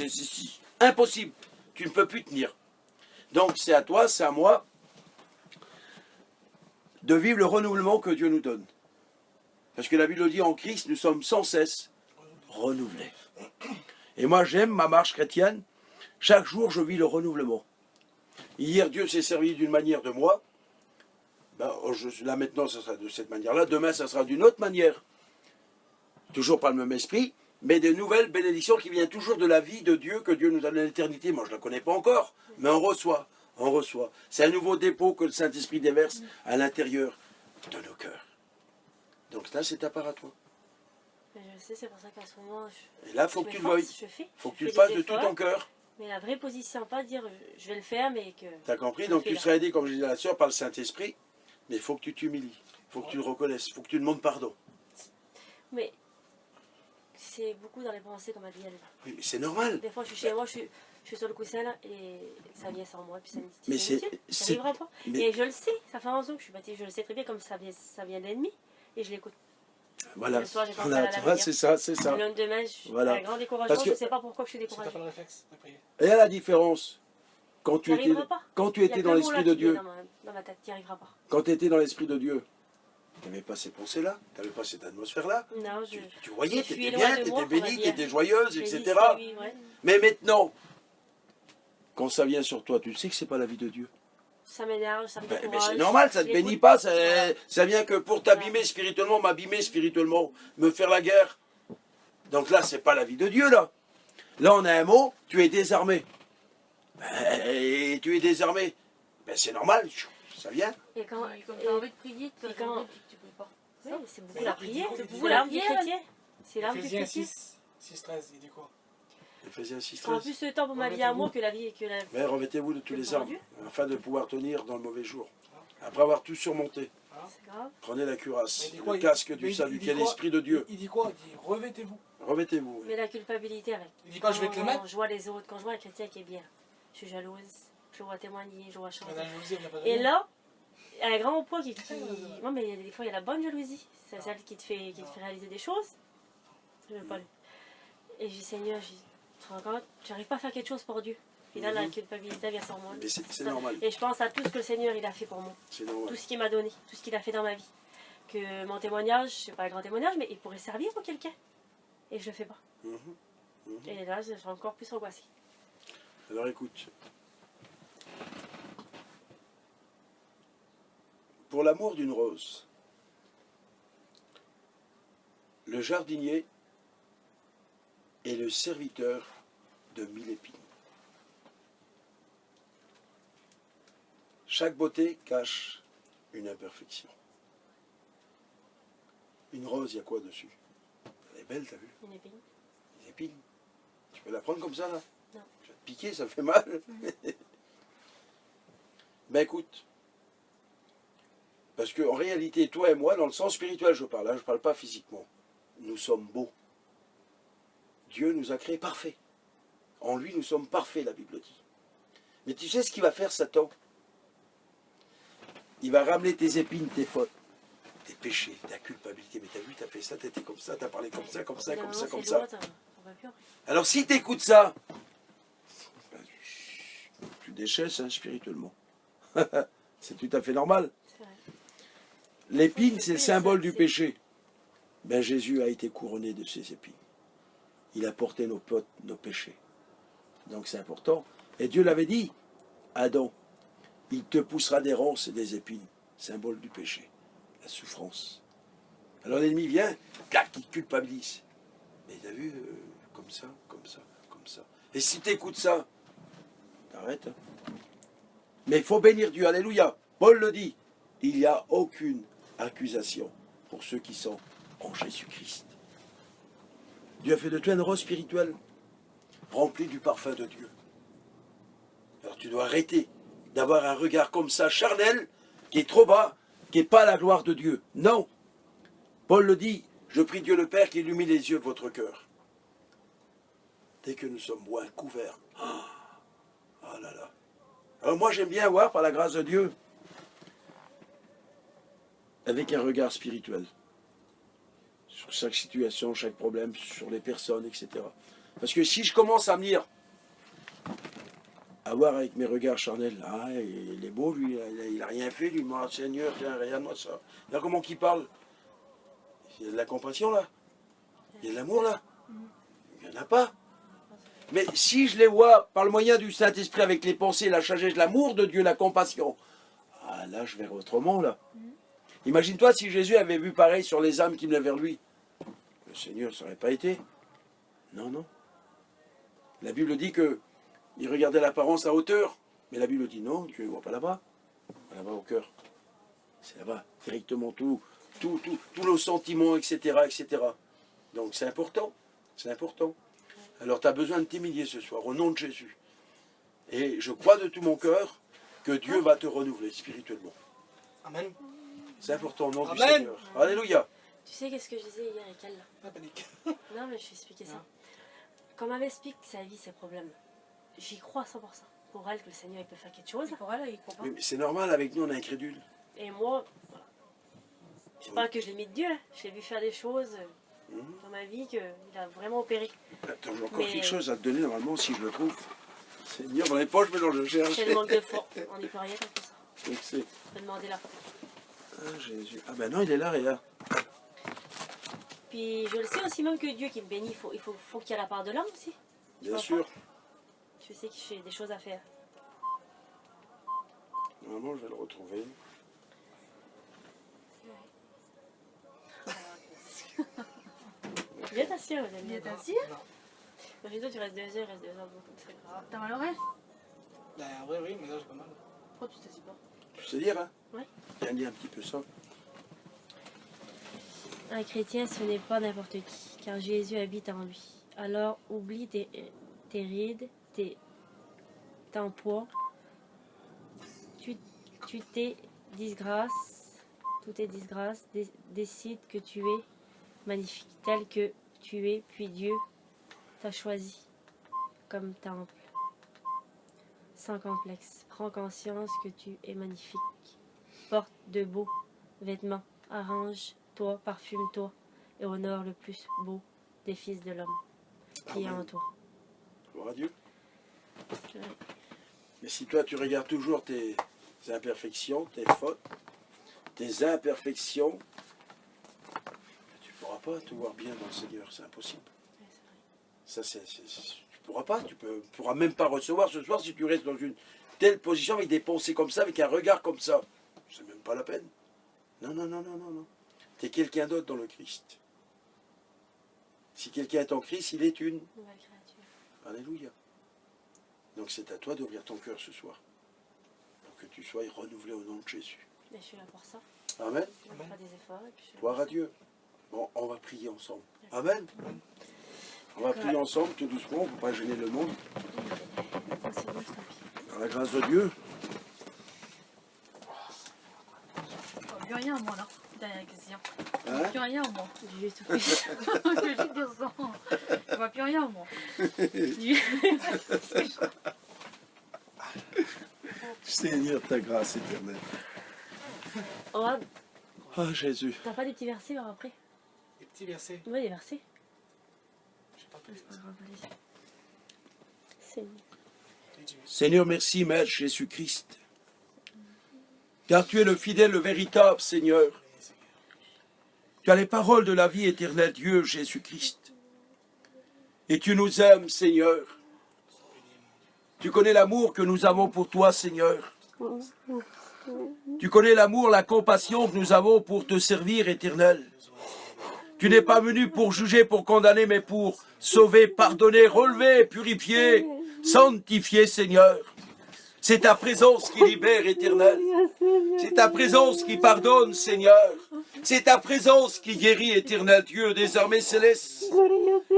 Speaker 1: impossible. Tu ne peux plus tenir. Donc c'est à toi, c'est à moi de vivre le renouvellement que Dieu nous donne. Parce que la Bible dit en Christ, nous sommes sans cesse renouvelés. Et moi j'aime ma marche chrétienne. Chaque jour je vis le renouvellement. Hier Dieu s'est servi d'une manière de moi. Ben, là maintenant ça sera de cette manière-là. Demain ça sera d'une autre manière. Toujours pas le même esprit, mais de nouvelles bénédictions qui viennent toujours de la vie de Dieu que Dieu nous donne à l'éternité. Moi, je ne la connais pas encore, mais on reçoit, on reçoit. C'est un nouveau dépôt que le Saint-Esprit déverse à l'intérieur de nos cœurs. Donc là, c'est ta part à toi.
Speaker 2: Mais je sais, c'est pour ça qu'à ce moment,
Speaker 1: Et là, il faut que tu le veuilles. Il faut que tu le
Speaker 2: fais
Speaker 1: fasses
Speaker 2: des
Speaker 1: de tout
Speaker 2: efforts,
Speaker 1: ton cœur.
Speaker 2: Mais la vraie position, pas dire je vais le faire, mais que...
Speaker 1: Tu as compris?
Speaker 2: je
Speaker 1: Donc
Speaker 2: fais
Speaker 1: tu
Speaker 2: là.
Speaker 1: seras aidé, comme je disais à la sœur, par le Saint-Esprit, mais il faut que tu t'humilies. Il faut que tu le reconnaisses. Il faut que tu demandes pardon.
Speaker 2: Mais c'est beaucoup dans les pensées, comme a dit elle.
Speaker 1: Oui, mais c'est normal.
Speaker 2: Des fois, je suis chez moi, je suis sur le coussin là, et ça vient sans moi, puis ça me dit,
Speaker 1: Mais
Speaker 2: c'est
Speaker 1: c'est-
Speaker 2: inutile, ça
Speaker 1: c'est-
Speaker 2: n'arrivera pas.
Speaker 1: mais-
Speaker 2: Et je le sais, ça fait 11 ans que je suis bâtie, je le sais très bien comme ça vient d'ennemi, et je l'écoute.
Speaker 1: Voilà,
Speaker 2: Le soir, j'ai pensé
Speaker 1: voilà,
Speaker 2: à la
Speaker 1: tu vois,
Speaker 2: lumière.
Speaker 1: c'est ça, c'est ça.
Speaker 2: Le lendemain, je suis
Speaker 1: Voilà.
Speaker 2: un grand découragement,
Speaker 1: Parce que-
Speaker 2: je ne sais pas pourquoi je suis
Speaker 4: C'est
Speaker 2: découragée.
Speaker 4: pas le réflexe de prier.
Speaker 1: Et à la différence, quand tu
Speaker 2: Tu
Speaker 1: étais,
Speaker 2: n'arriveras pas.
Speaker 1: quand tu
Speaker 2: Il y a
Speaker 1: étais
Speaker 2: que
Speaker 1: dans
Speaker 2: le
Speaker 1: l'Esprit
Speaker 2: mot
Speaker 1: de
Speaker 2: là qui vient
Speaker 1: Dieu,
Speaker 2: dans ma tête, tu n'y arriveras pas.
Speaker 1: quand tu étais dans l'Esprit de Dieu, tu n'avais pas ces pensées-là, tu n'avais pas cette atmosphère-là.
Speaker 2: Non, je...
Speaker 1: Tu voyais,
Speaker 2: je
Speaker 1: tu
Speaker 2: suis
Speaker 1: étais
Speaker 2: loin
Speaker 1: bien,
Speaker 2: de
Speaker 1: tu
Speaker 2: moi,
Speaker 1: étais
Speaker 2: on va
Speaker 1: bénie, tu
Speaker 2: dire.
Speaker 1: étais joyeuse,
Speaker 2: J'ai dit,
Speaker 1: etc.
Speaker 2: c'est lui, ouais.
Speaker 1: Mais maintenant, quand ça vient sur toi, tu sais que c'est pas la vie de Dieu.
Speaker 2: Ça m'énerve, ça me
Speaker 1: Mais
Speaker 2: décourage.
Speaker 1: c'est normal, ça ne te
Speaker 2: Je
Speaker 1: bénit
Speaker 2: l'écoute.
Speaker 1: pas,
Speaker 2: Voilà.
Speaker 1: ça vient que pour t'abîmer spirituellement, m'abîmer spirituellement, me faire la guerre. Donc là, c'est pas la vie de Dieu, là. Là, on a un mot, tu es désarmé. Et tu es désarmé. Ben, c'est normal, ça vient.
Speaker 2: Et quand,
Speaker 3: Comme tu as envie de prier, tu
Speaker 2: et
Speaker 3: as
Speaker 2: quand-
Speaker 3: envie de tu pries pas.
Speaker 2: oui, c'est beaucoup
Speaker 4: Mais
Speaker 2: la
Speaker 4: il dit
Speaker 2: prière,
Speaker 4: quoi, il
Speaker 2: c'est
Speaker 4: dit
Speaker 2: beaucoup
Speaker 4: quoi,
Speaker 2: l'arme du
Speaker 3: la prière,
Speaker 2: chrétien. C'est l'arme du
Speaker 4: Éphésiens
Speaker 2: chrétien.
Speaker 4: 6, 13, il dit quoi?
Speaker 1: Éphésiens 6,
Speaker 2: Ça prend
Speaker 1: 13.
Speaker 2: plus de temps pour ma vie à moi que la vie que la...
Speaker 1: Mais revêtez-vous de tous
Speaker 2: Que
Speaker 1: les
Speaker 2: pour
Speaker 1: armes,
Speaker 2: Dieu.
Speaker 1: afin de pouvoir tenir dans le mauvais jour. Après avoir tout surmonté,
Speaker 2: C'est grave.
Speaker 1: prenez la cuirasse,
Speaker 4: Mais il dit
Speaker 1: le
Speaker 4: quoi,
Speaker 1: casque
Speaker 4: mais
Speaker 1: du
Speaker 4: il
Speaker 1: salut,
Speaker 4: dit
Speaker 1: qui est
Speaker 4: quoi
Speaker 1: l'Esprit de Dieu.
Speaker 4: Il dit quoi? Il dit revêtez-vous.
Speaker 1: Revêtez-vous.
Speaker 2: Mais la culpabilité avec.
Speaker 4: Il dit pas je vais te le mettre.
Speaker 2: Quand je vois les autres, quand je vois un chrétien qui est bien, je suis jalouse, je vois témoigner, je vois
Speaker 4: Il y en
Speaker 2: chanter.
Speaker 4: a jalousie, il y en a pas de
Speaker 2: Et
Speaker 4: jalousie.
Speaker 2: là, un grand point qui... Non, mais des fois, il y a la bonne jalousie. C'est celle qui te fait réaliser des choses. Je veux pas le... Et je dis, Seigneur, tu te rends compte, j'arrive pas à faire quelque chose pour Dieu. Et là, la culpabilité vient sur moi.
Speaker 1: Mais c'est normal.
Speaker 2: Et je pense à tout ce que le Seigneur il a fait pour moi.
Speaker 1: C'est normal.
Speaker 2: Tout ce qu'il m'a donné, tout ce qu'il a fait dans ma vie. Que mon témoignage, c'est pas un grand témoignage, mais il pourrait servir pour quelqu'un. Et je le fais pas.
Speaker 1: Mhm. Mhm.
Speaker 2: Et là, je suis encore plus angoissée.
Speaker 1: Alors écoute. Pour l'amour d'une rose, le jardinier est le serviteur de 1000 épines. Chaque beauté cache une imperfection. Une rose, il y a quoi dessus? Elle est belle, t'as vu?
Speaker 2: Une épine.
Speaker 1: Des épines. Tu peux la prendre comme ça, là?
Speaker 2: Non.
Speaker 1: Tu vas te piquer, ça fait mal. Ben écoute, parce qu'en réalité, toi et moi, dans le sens spirituel, je parle, hein, je ne parle pas physiquement, nous sommes beaux. Dieu nous a créés parfaits. En lui, nous sommes parfaits, la Bible dit. Mais tu sais ce qu'il va faire, Satan? Il va ramener tes épines, tes fautes, tes péchés, ta culpabilité. Mais t'as vu, t'as fait ça, t'étais comme ça, t'as parlé comme ça, comme ça, comme ça, comme ça.
Speaker 2: On va plus après.
Speaker 1: Alors si tu écoutes ça, ben, tu déchètes hein, spirituellement. C'est tout à fait normal.
Speaker 2: C'est vrai.
Speaker 1: L'épine, c'est le symbole du péché. Ben Jésus a été couronné de ses épines. Il a porté nos fautes, nos péchés. Donc c'est important. Et Dieu l'avait dit, Adam, il te poussera des ronces et des épines, symbole du péché, la souffrance. Alors l'ennemi vient, clac, il culpabilise. Mais t'as vu, comme ça, comme ça, comme ça. Et si tu écoutes ça, t'arrêtes. Hein. Mais il faut bénir Dieu, alléluia. Paul le dit, il n'y a aucune accusation pour ceux qui sont en Jésus-Christ. Dieu a fait de toi une rose spirituelle, remplie du parfum de Dieu. Alors tu dois arrêter d'avoir un regard comme ça, charnel, qui est trop bas, qui n'est pas la gloire de Dieu. Non. Paul le dit, je prie Dieu le Père qui illumine les yeux de votre cœur. Dès que nous sommes moins couverts. Ah là là. Alors moi j'aime bien voir, par la grâce de Dieu, avec un regard spirituel, sur chaque situation, chaque problème, sur les personnes, etc. Parce que si je commence à me dire, à voir avec mes regards charnels, ah, il est beau lui, il n'a rien fait, lui, moi, Seigneur, tiens, regarde-moi ça. Là, comment qu'il parle? Il y a de la compassion là, il y a de l'amour là, il n'y en a pas. Mais si je les vois par le moyen du Saint-Esprit avec les pensées, la sagesse, l'amour de Dieu, la compassion, ah là je verrai autrement là. Imagine-toi si Jésus avait vu pareil sur les âmes qui venaient vers lui. Le Seigneur, ça n'aurait pas été. Non, non. La Bible dit que il regardait l'apparence à hauteur, mais la Bible dit non, Dieu ne voit pas là-bas. Là-bas au cœur. C'est là-bas, directement tous nos sentiments, etc., etc. Donc c'est important, c'est important. Alors tu as besoin de t'humilier ce soir, au nom de Jésus. Et je crois de tout mon cœur que Dieu va te renouveler spirituellement.
Speaker 4: Amen.
Speaker 1: C'est important au nom du
Speaker 4: Amen.
Speaker 1: Seigneur. Alléluia.
Speaker 2: Tu sais qu'est-ce que je disais hier avec elle là?
Speaker 4: Pas panique.
Speaker 2: Non, mais je vais expliquer ça. Quand elle m'explique sa vie, ses problèmes, j'y crois à 100%. Pour elle, que le Seigneur il peut faire quelque chose.
Speaker 3: Pour elle, il croit pas.
Speaker 1: Mais c'est normal, avec nous on est incrédule.
Speaker 2: Et moi, voilà. Je sais pas que je l'ai mis de Dieu, là. Je l'ai vu faire des choses dans ma vie qu'il a vraiment opéré.
Speaker 1: Attends, j'ai encore
Speaker 2: Mais-
Speaker 1: quelque chose à te donner normalement si je le trouve. Seigneur, dans les poches, mais dans le cherche.
Speaker 2: C'est le manque de foi. On n'y peut rien contre ça.
Speaker 1: Donc c'est.
Speaker 2: On peut demander là.
Speaker 1: Ah Jésus. Ah ben non, il est là, regarde.
Speaker 2: Puis je le sais aussi même que Dieu qui me bénit, il faut qu'il y ait la part de l'homme aussi.
Speaker 1: Bien sûr.
Speaker 2: Je sais que j'ai des choses à faire.
Speaker 1: Normalement, je vais le retrouver.
Speaker 2: Viens t'asseoir, les amis.
Speaker 3: Il est assis.
Speaker 2: Imagine-toi, tu restes 2 heures, reste 2 heures. C'est pas grave.
Speaker 3: T'as mal au oreille?
Speaker 4: Ben, en vrai, oui, mais là, j'ai pas mal.
Speaker 3: Pourquoi tu t'assis pas?
Speaker 1: Tu sais lire, hein?
Speaker 2: Ouais.
Speaker 1: Viens lire un petit peu ça.
Speaker 2: Un chrétien, ce n'est pas n'importe qui, car Jésus habite en lui. Alors oublie tes rides, ton poids, tu t'es disgrâce, tout est disgrâce, décide que tu es magnifique tel que tu es, puis Dieu t'a choisi comme temple. Sans complexe, prends conscience que tu es magnifique. Porte de beaux vêtements, arrange-toi, parfume-toi et honore le plus beau des fils de l'homme qui est en
Speaker 1: Amen.
Speaker 2: toi.
Speaker 1: Gloire à Dieu.
Speaker 2: Ouais.
Speaker 1: Mais si toi, tu regardes toujours tes imperfections, tes fautes, tes imperfections, tu ne pourras pas te voir bien dans le Seigneur. C'est impossible.
Speaker 2: Ouais, c'est vrai.
Speaker 1: Ça, tu pourras pas. Tu pourras même pas recevoir ce soir si tu restes dans une telle position avec des pensées comme ça, avec un regard comme ça. C'est même pas la peine. Non, non, non, non, non, non. Tu es quelqu'un d'autre dans le Christ. Si quelqu'un est en Christ, il est une.
Speaker 2: Nouvelle créature.
Speaker 1: Alléluia. Donc c'est à toi d'ouvrir ton cœur ce soir. Pour que tu sois renouvelé au nom de Jésus.
Speaker 2: Mais je suis là pour ça.
Speaker 1: Amen.
Speaker 2: Je vais faire des efforts. Et puis je suis là
Speaker 1: Gloire
Speaker 2: pour
Speaker 1: à Dieu. Bon, on va prier ensemble. Amen. On va prier ensemble, tout doucement, il ne faut pas gêner le monde.
Speaker 2: ça. Attends, c'est bon, c'est tant pis.
Speaker 1: Dans la grâce de Dieu.
Speaker 3: Je vois plus rien, moi, là. Dernière question. Je
Speaker 1: Hein?
Speaker 3: vois plus rien, moi.
Speaker 2: Dieu est tout puissant.
Speaker 3: Je vais juste dire ça. Je vois plus rien, moi.
Speaker 1: Seigneur, ta grâce éternelle.
Speaker 2: Oh,
Speaker 1: Ah, Jésus.
Speaker 2: t'as pas des petits versets alors, après?
Speaker 4: Les petits versets.
Speaker 2: Ouais, des versets.
Speaker 4: J'ai pas pris
Speaker 2: C'est pas grave, allez-y. C'est
Speaker 1: Seigneur, merci, Maître Jésus-Christ. Car tu es le fidèle, le véritable Seigneur. Tu as les paroles de la vie éternelle, Dieu Jésus-Christ. Et tu nous aimes, Seigneur. Tu connais l'amour que nous avons pour toi, Seigneur. Tu connais l'amour, la compassion que nous avons pour te servir, Éternel. Tu n'es pas venu pour juger, pour condamner, mais pour sauver, pardonner, relever, purifier, sanctifier, Seigneur. C'est ta présence qui libère, Éternel. C'est ta présence qui pardonne, Seigneur. C'est ta présence qui guérit, Éternel Dieu, désormais céleste.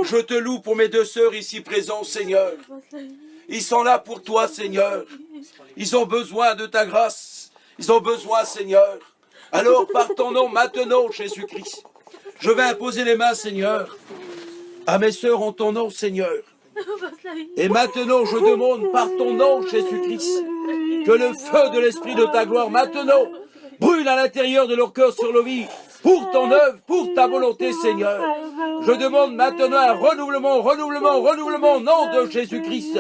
Speaker 1: Je te loue pour mes deux sœurs ici présentes, Seigneur. Ils sont là pour toi, Seigneur. Ils ont besoin de ta grâce. Ils ont besoin, Seigneur. Alors, par ton nom, maintenant, Jésus-Christ, je vais imposer les mains, Seigneur, à mes sœurs en ton nom, Seigneur. Et maintenant, je demande par ton nom, Jésus-Christ, que le feu de l'Esprit de ta gloire, maintenant, brûle à l'intérieur de leur cœur sur le vie, pour ton œuvre, pour ta volonté, Seigneur. Je demande maintenant un renouvellement au nom de Jésus-Christ.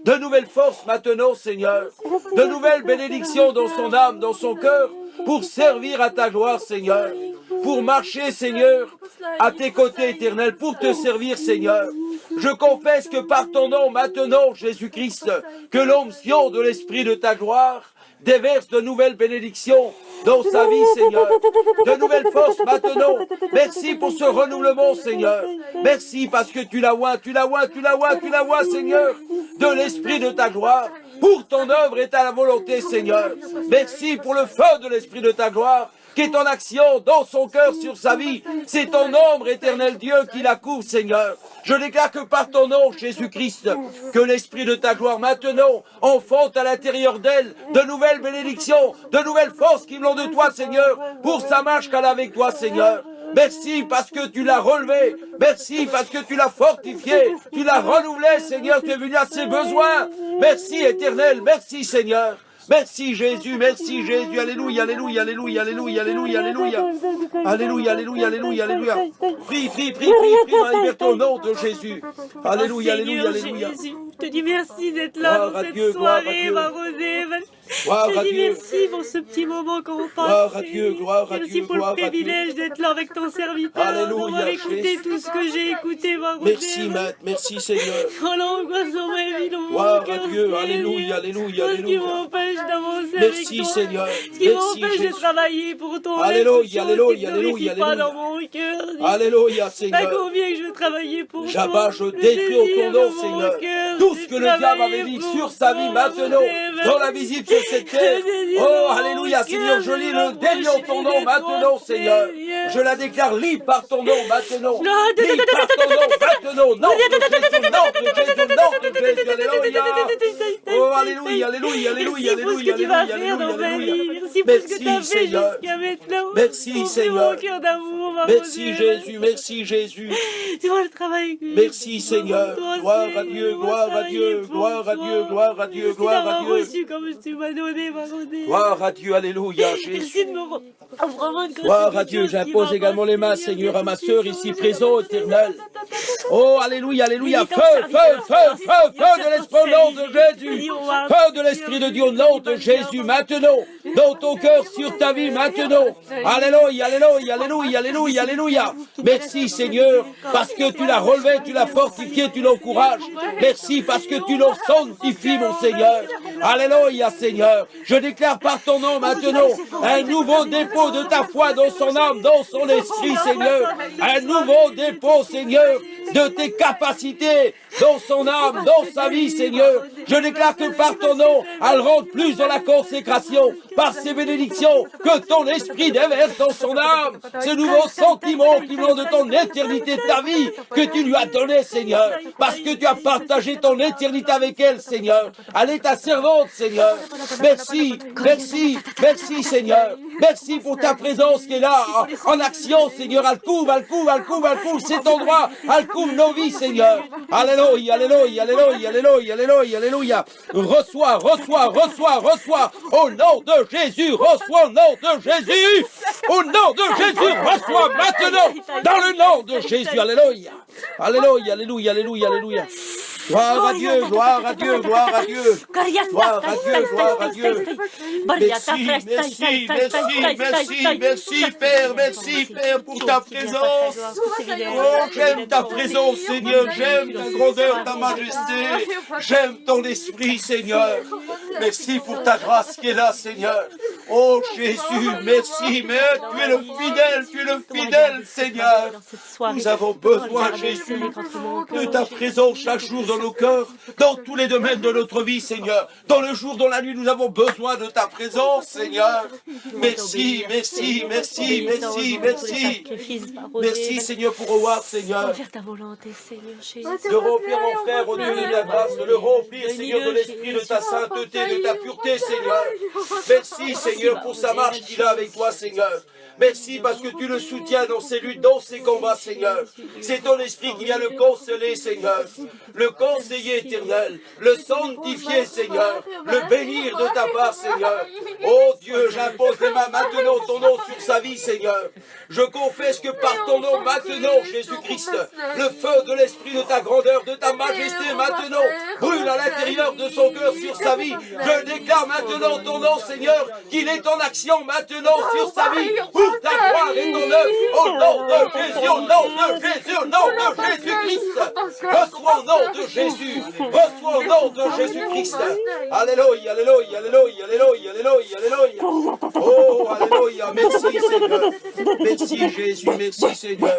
Speaker 1: De nouvelles forces maintenant, Seigneur. De nouvelles bénédictions dans son âme, dans son cœur, pour servir à ta gloire, Seigneur. Pour marcher, Seigneur, à tes côtés, Éternel, pour te servir, Seigneur. Je confesse que par ton nom, maintenant, Jésus-Christ, que l'onction de l'Esprit de ta gloire déverse de nouvelles bénédictions dans sa vie, Seigneur. De nouvelles forces maintenant. Merci pour ce renouvellement, Seigneur. Merci parce que tu la vois, Seigneur, de l'Esprit de ta gloire, pour ton œuvre et ta volonté, Seigneur. Merci pour le feu de l'Esprit de ta gloire, qui est en action dans son cœur sur sa vie. C'est ton ombre, éternel Dieu, qui la couvre, Seigneur. Je déclare que par ton nom, Jésus-Christ, que l'Esprit de ta gloire maintenant enfante à l'intérieur d'elle de nouvelles bénédictions, de nouvelles forces qui venent de toi, Seigneur, pour sa marche qu'elle a avec toi, Seigneur. Merci parce que tu l'as relevé. Merci parce que tu l'as fortifié. Tu l'as renouvelé, Seigneur. Tu es venu à ses besoins. Merci, éternel. Merci, Seigneur. Merci Jésus, alléluia, alléluia, alléluia, alléluia, alléluia, alléluia, alléluia, alléluia, alléluia, alléluia. Prie, ma liberté au nom de Jésus. Alléluia, alléluia, alléluia.
Speaker 2: Je te dis merci d'être là pour cette soirée, ma Rosée. Je te dis merci pour ce petit moment qu'on passe.
Speaker 1: Gloire à Dieu,
Speaker 2: merci pour le privilège d'être là avec ton serviteur. D'avoir écouté tout ce que j'ai écouté, ma Rosée.
Speaker 1: Merci, Maître, merci Seigneur.
Speaker 2: Oh l'angoisse dans ma vie, dans mon
Speaker 1: gloire
Speaker 2: cœur.
Speaker 1: à Dieu, alléluia, alléluia,
Speaker 2: alléluia. Ce qui m'empêche d'avancer
Speaker 1: merci,
Speaker 2: avec toi.
Speaker 1: Seigneur.
Speaker 2: Ce qui m'empêche de travailler pour ton
Speaker 1: alléluia, alléluia, alléluia,
Speaker 2: pas dans mon cœur.
Speaker 1: Alléluia, Seigneur.
Speaker 2: T'as combien que je veux travailler pour toi.
Speaker 1: J'abats, je détruis au ton nom, Seigneur. Tout ce que le diable avait dit sur sa vie maintenant, dans la visible sur cette terre. Oh, alléluia, Seigneur, je lis le déliant au ton nom maintenant, Seigneur. Je la déclare libre par ton nom maintenant. Libre par ton nom maintenant. Non de Jésus, alléluia. Oh, alléluia, alléluia, alléluia, alléluia, alléluia.
Speaker 2: Merci pour ce que tu as fait jusqu'à maintenant.
Speaker 1: Merci, Seigneur. Merci, Jésus, merci, Jésus.
Speaker 2: C'est moi le travail.
Speaker 1: Merci, Seigneur. Gloire à Dieu, gloire à Dieu, gloire à Dieu, gloire à Dieu, gloire à Dieu.
Speaker 2: Reçu comme tu m'as donné, ma Rosée.
Speaker 1: Gloire à Dieu, alléluia, Jésus. Gloire à Dieu, j'impose également les mains, Seigneur, à ma sœur ici présente, éternelle. Oh, alléluia, alléluia, feu de l'Esprit au nom de Jésus. Feu de l'Esprit de Dieu au nom de Jésus, maintenant, dans ton cœur, sur ta vie, maintenant. Alléluia, alléluia, alléluia, alléluia, alléluia. Merci, Seigneur, parce que tu l'as relevé, tu l'as fortifié, tu l'encourages. Merci parce que tu l'as sanctifié, mon Seigneur. Alléluia, Seigneur. Je déclare par ton nom maintenant un nouveau dépôt de ta foi dans son âme, dans son esprit, Seigneur. Un nouveau dépôt, Seigneur, de tes capacités dans son âme, dans sa vie, Seigneur. Je déclare que par ton nom, elle rentre plus dans la consécration, par ces bénédictions, que ton esprit déverse dans son âme, ce nouveau sentiment qui vient de ton éternité, de ta vie, que tu lui as donné, Seigneur, parce que tu as partagé ton éternité avec elle, Seigneur. Elle est ta servante, Seigneur. Merci, merci, merci, Seigneur. Merci pour ta présence qui est là, en action, Seigneur. Elle couvre cet endroit, elle couvre nos vies, Seigneur. Alléluia, alléluia, alléluia, alléluia, alléluia, alléluia. Reçois, au nom de Jésus, reçois au nom de Jésus, au nom de Jésus, reçois maintenant, dans le nom de Jésus, alléluia. Alléluia, alléluia, alléluia, alléluia. Gloire à Dieu, gloire à Dieu, gloire à Dieu. Gloire à Dieu, gloire à Dieu. Merci, Père, merci, Père, pour ta présence. Oh, j'aime ta présence, Seigneur, j'aime ta grandeur, ta majesté. J'aime ton esprit, Seigneur. Merci pour ta grâce qui est là, Seigneur. Oh, Jésus, merci, mais tu es le fidèle, Seigneur. Nous avons besoin, Jésus, de ta présence chaque jour dans nos cœurs, dans tous les domaines de notre vie, Seigneur. Dans le jour, dans la nuit, nous avons besoin de ta présence, Seigneur. Merci, merci, merci, merci, merci. Merci, Seigneur, pour Howard, Seigneur. De remplir mon frère au Dieu de ta grâce, de le remplir, Seigneur, de l'esprit de ta sainteté, de ta pureté, Seigneur. Merci, Seigneur, pour sa marche qu'il a avec toi, Seigneur. Merci parce que tu le soutiens dans ses luttes, dans ses combats, Seigneur. C'est ton esprit qui vient le consoler, Seigneur. Le conseiller éternel, le sanctifier, Seigneur. Le bénir de ta part, Seigneur. Oh Dieu, j'impose les mains maintenant ton nom sur sa vie, Seigneur. Je confesse que par ton nom maintenant, Jésus-Christ, le feu de l'esprit de ta grandeur, de ta majesté maintenant, brûle à l'intérieur de son cœur sur sa vie. Je déclare maintenant ton nom, Seigneur, qu'il est en action maintenant sur sa vie. Pour ta gloire et ton œuvre, au nom de Jésus, au nom de Jésus, au nom de Jésus-Christ. Reçois au nom de Jésus, reçois au nom de Jésus-Christ. Alléluia, alléluia, alléluia, alléluia, alléluia, alléluia. Oh, alléluia, merci Seigneur. Merci Jésus, merci Seigneur.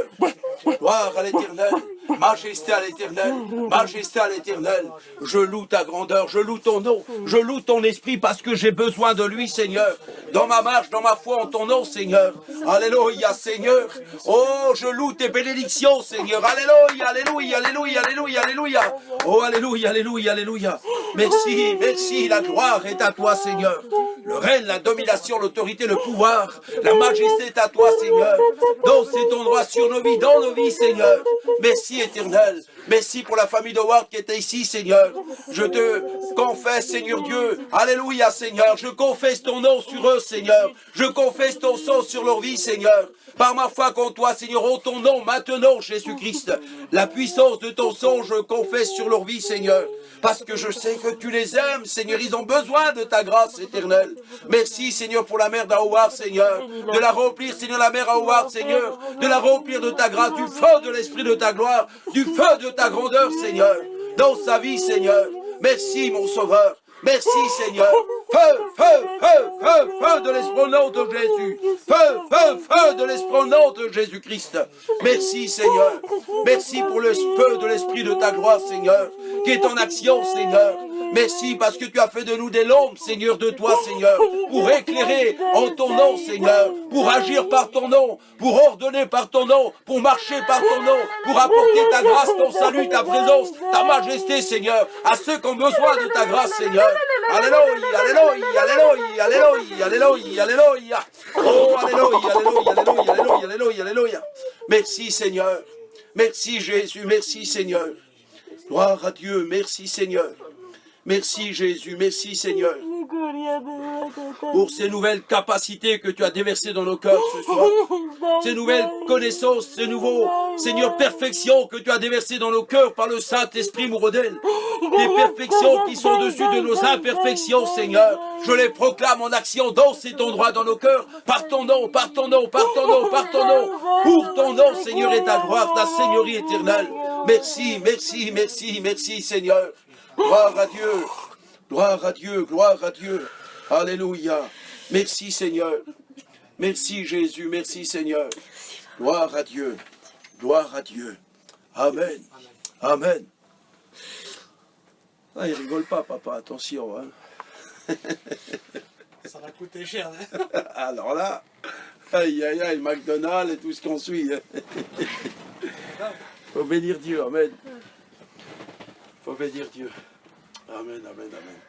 Speaker 1: Gloire à l'Éternel. Majesté à l'Éternel, majesté à l'Éternel. Je loue ta grandeur, je loue ton nom, je loue ton esprit parce que j'ai besoin de lui, Seigneur. Dans ma marche, dans ma foi en ton nom, Seigneur. Alléluia, Seigneur. Oh, je loue tes bénédictions, Seigneur. Alléluia, alléluia, alléluia, alléluia, alléluia. Oh, alléluia, alléluia, alléluia. Merci, merci, la gloire est à toi, Seigneur. Le règne, la domination, l'autorité, le pouvoir, la majesté est à toi, Seigneur. Donc c'est ton droit sur nos vies, dans nos vies, Seigneur. Merci, Éternel. Merci pour la famille de Ward qui était ici, Seigneur. Je te confesse, Seigneur Dieu. Alléluia, Seigneur. Je confesse ton nom sur eux, Seigneur. Je confesse ton sang sur leur vie, Seigneur. Par ma foi contre toi, Seigneur, oh ton nom maintenant, Jésus-Christ. La puissance de ton sang, je confesse sur leur vie, Seigneur. Parce que je sais que tu les aimes, Seigneur. Ils ont besoin de ta grâce éternelle. Merci, Seigneur, pour la mère d'Howard, Seigneur. De la remplir, Seigneur, la mère Howard, Seigneur. De la remplir de ta grâce, du feu de l'esprit de ta gloire, du feu de ta grandeur, Seigneur. Dans sa vie, Seigneur. Merci, mon Sauveur. Merci, Seigneur. Feu, feu, feu, feu, feu de l'esprit au nom de Jésus. Feu, feu, feu de l'esprit au nom de Jésus-Christ. Merci, Seigneur. Merci pour le feu de l'esprit de ta gloire, Seigneur, qui est en action, Seigneur. Merci parce que tu as fait de nous des lampes, Seigneur, de toi, Seigneur, pour éclairer en ton nom, Seigneur, pour agir par ton nom, pour ordonner par ton nom, pour marcher par ton nom, pour apporter ta grâce, ton salut, ta présence, ta majesté, Seigneur, à ceux qui ont besoin de ta grâce, Seigneur. Alléluia, alléluia, alléluia, alléluia, alléluia, alléluia. Oh, alléluia, alléluia, alléluia, alléluia, alléluia, alléluia. Merci, Seigneur. Merci, Jésus, merci, Seigneur. Gloire à Dieu, merci, Seigneur. Merci Jésus, merci Seigneur, pour ces nouvelles capacités que tu as déversées dans nos cœurs ce soir, ces nouvelles connaissances, ces nouveaux, Seigneur, perfections que tu as déversées dans nos cœurs par le Saint-Esprit Mourodel, des perfections qui sont au-dessus de nos imperfections, Seigneur. Je les proclame en action dans cet endroit dans nos cœurs, par ton nom, par ton nom, par ton nom, par ton nom, pour ton nom, Seigneur, et ta gloire, ta Seigneurie éternelle. Merci, merci, merci, merci, Seigneur. Gloire à Dieu, gloire à Dieu, gloire à Dieu. Alléluia. Merci Seigneur. Merci Jésus, merci Seigneur. Gloire à Dieu, gloire à Dieu. Amen, amen. Ah, il rigole pas, papa, attention. Hein.
Speaker 4: Ça va coûter cher. Hein.
Speaker 1: Alors là, aïe, aïe, aïe, McDonald's et tout ce qu'on suit. Faut bénir Dieu, amen. Faut bénir Dieu. Amen, amen, amen.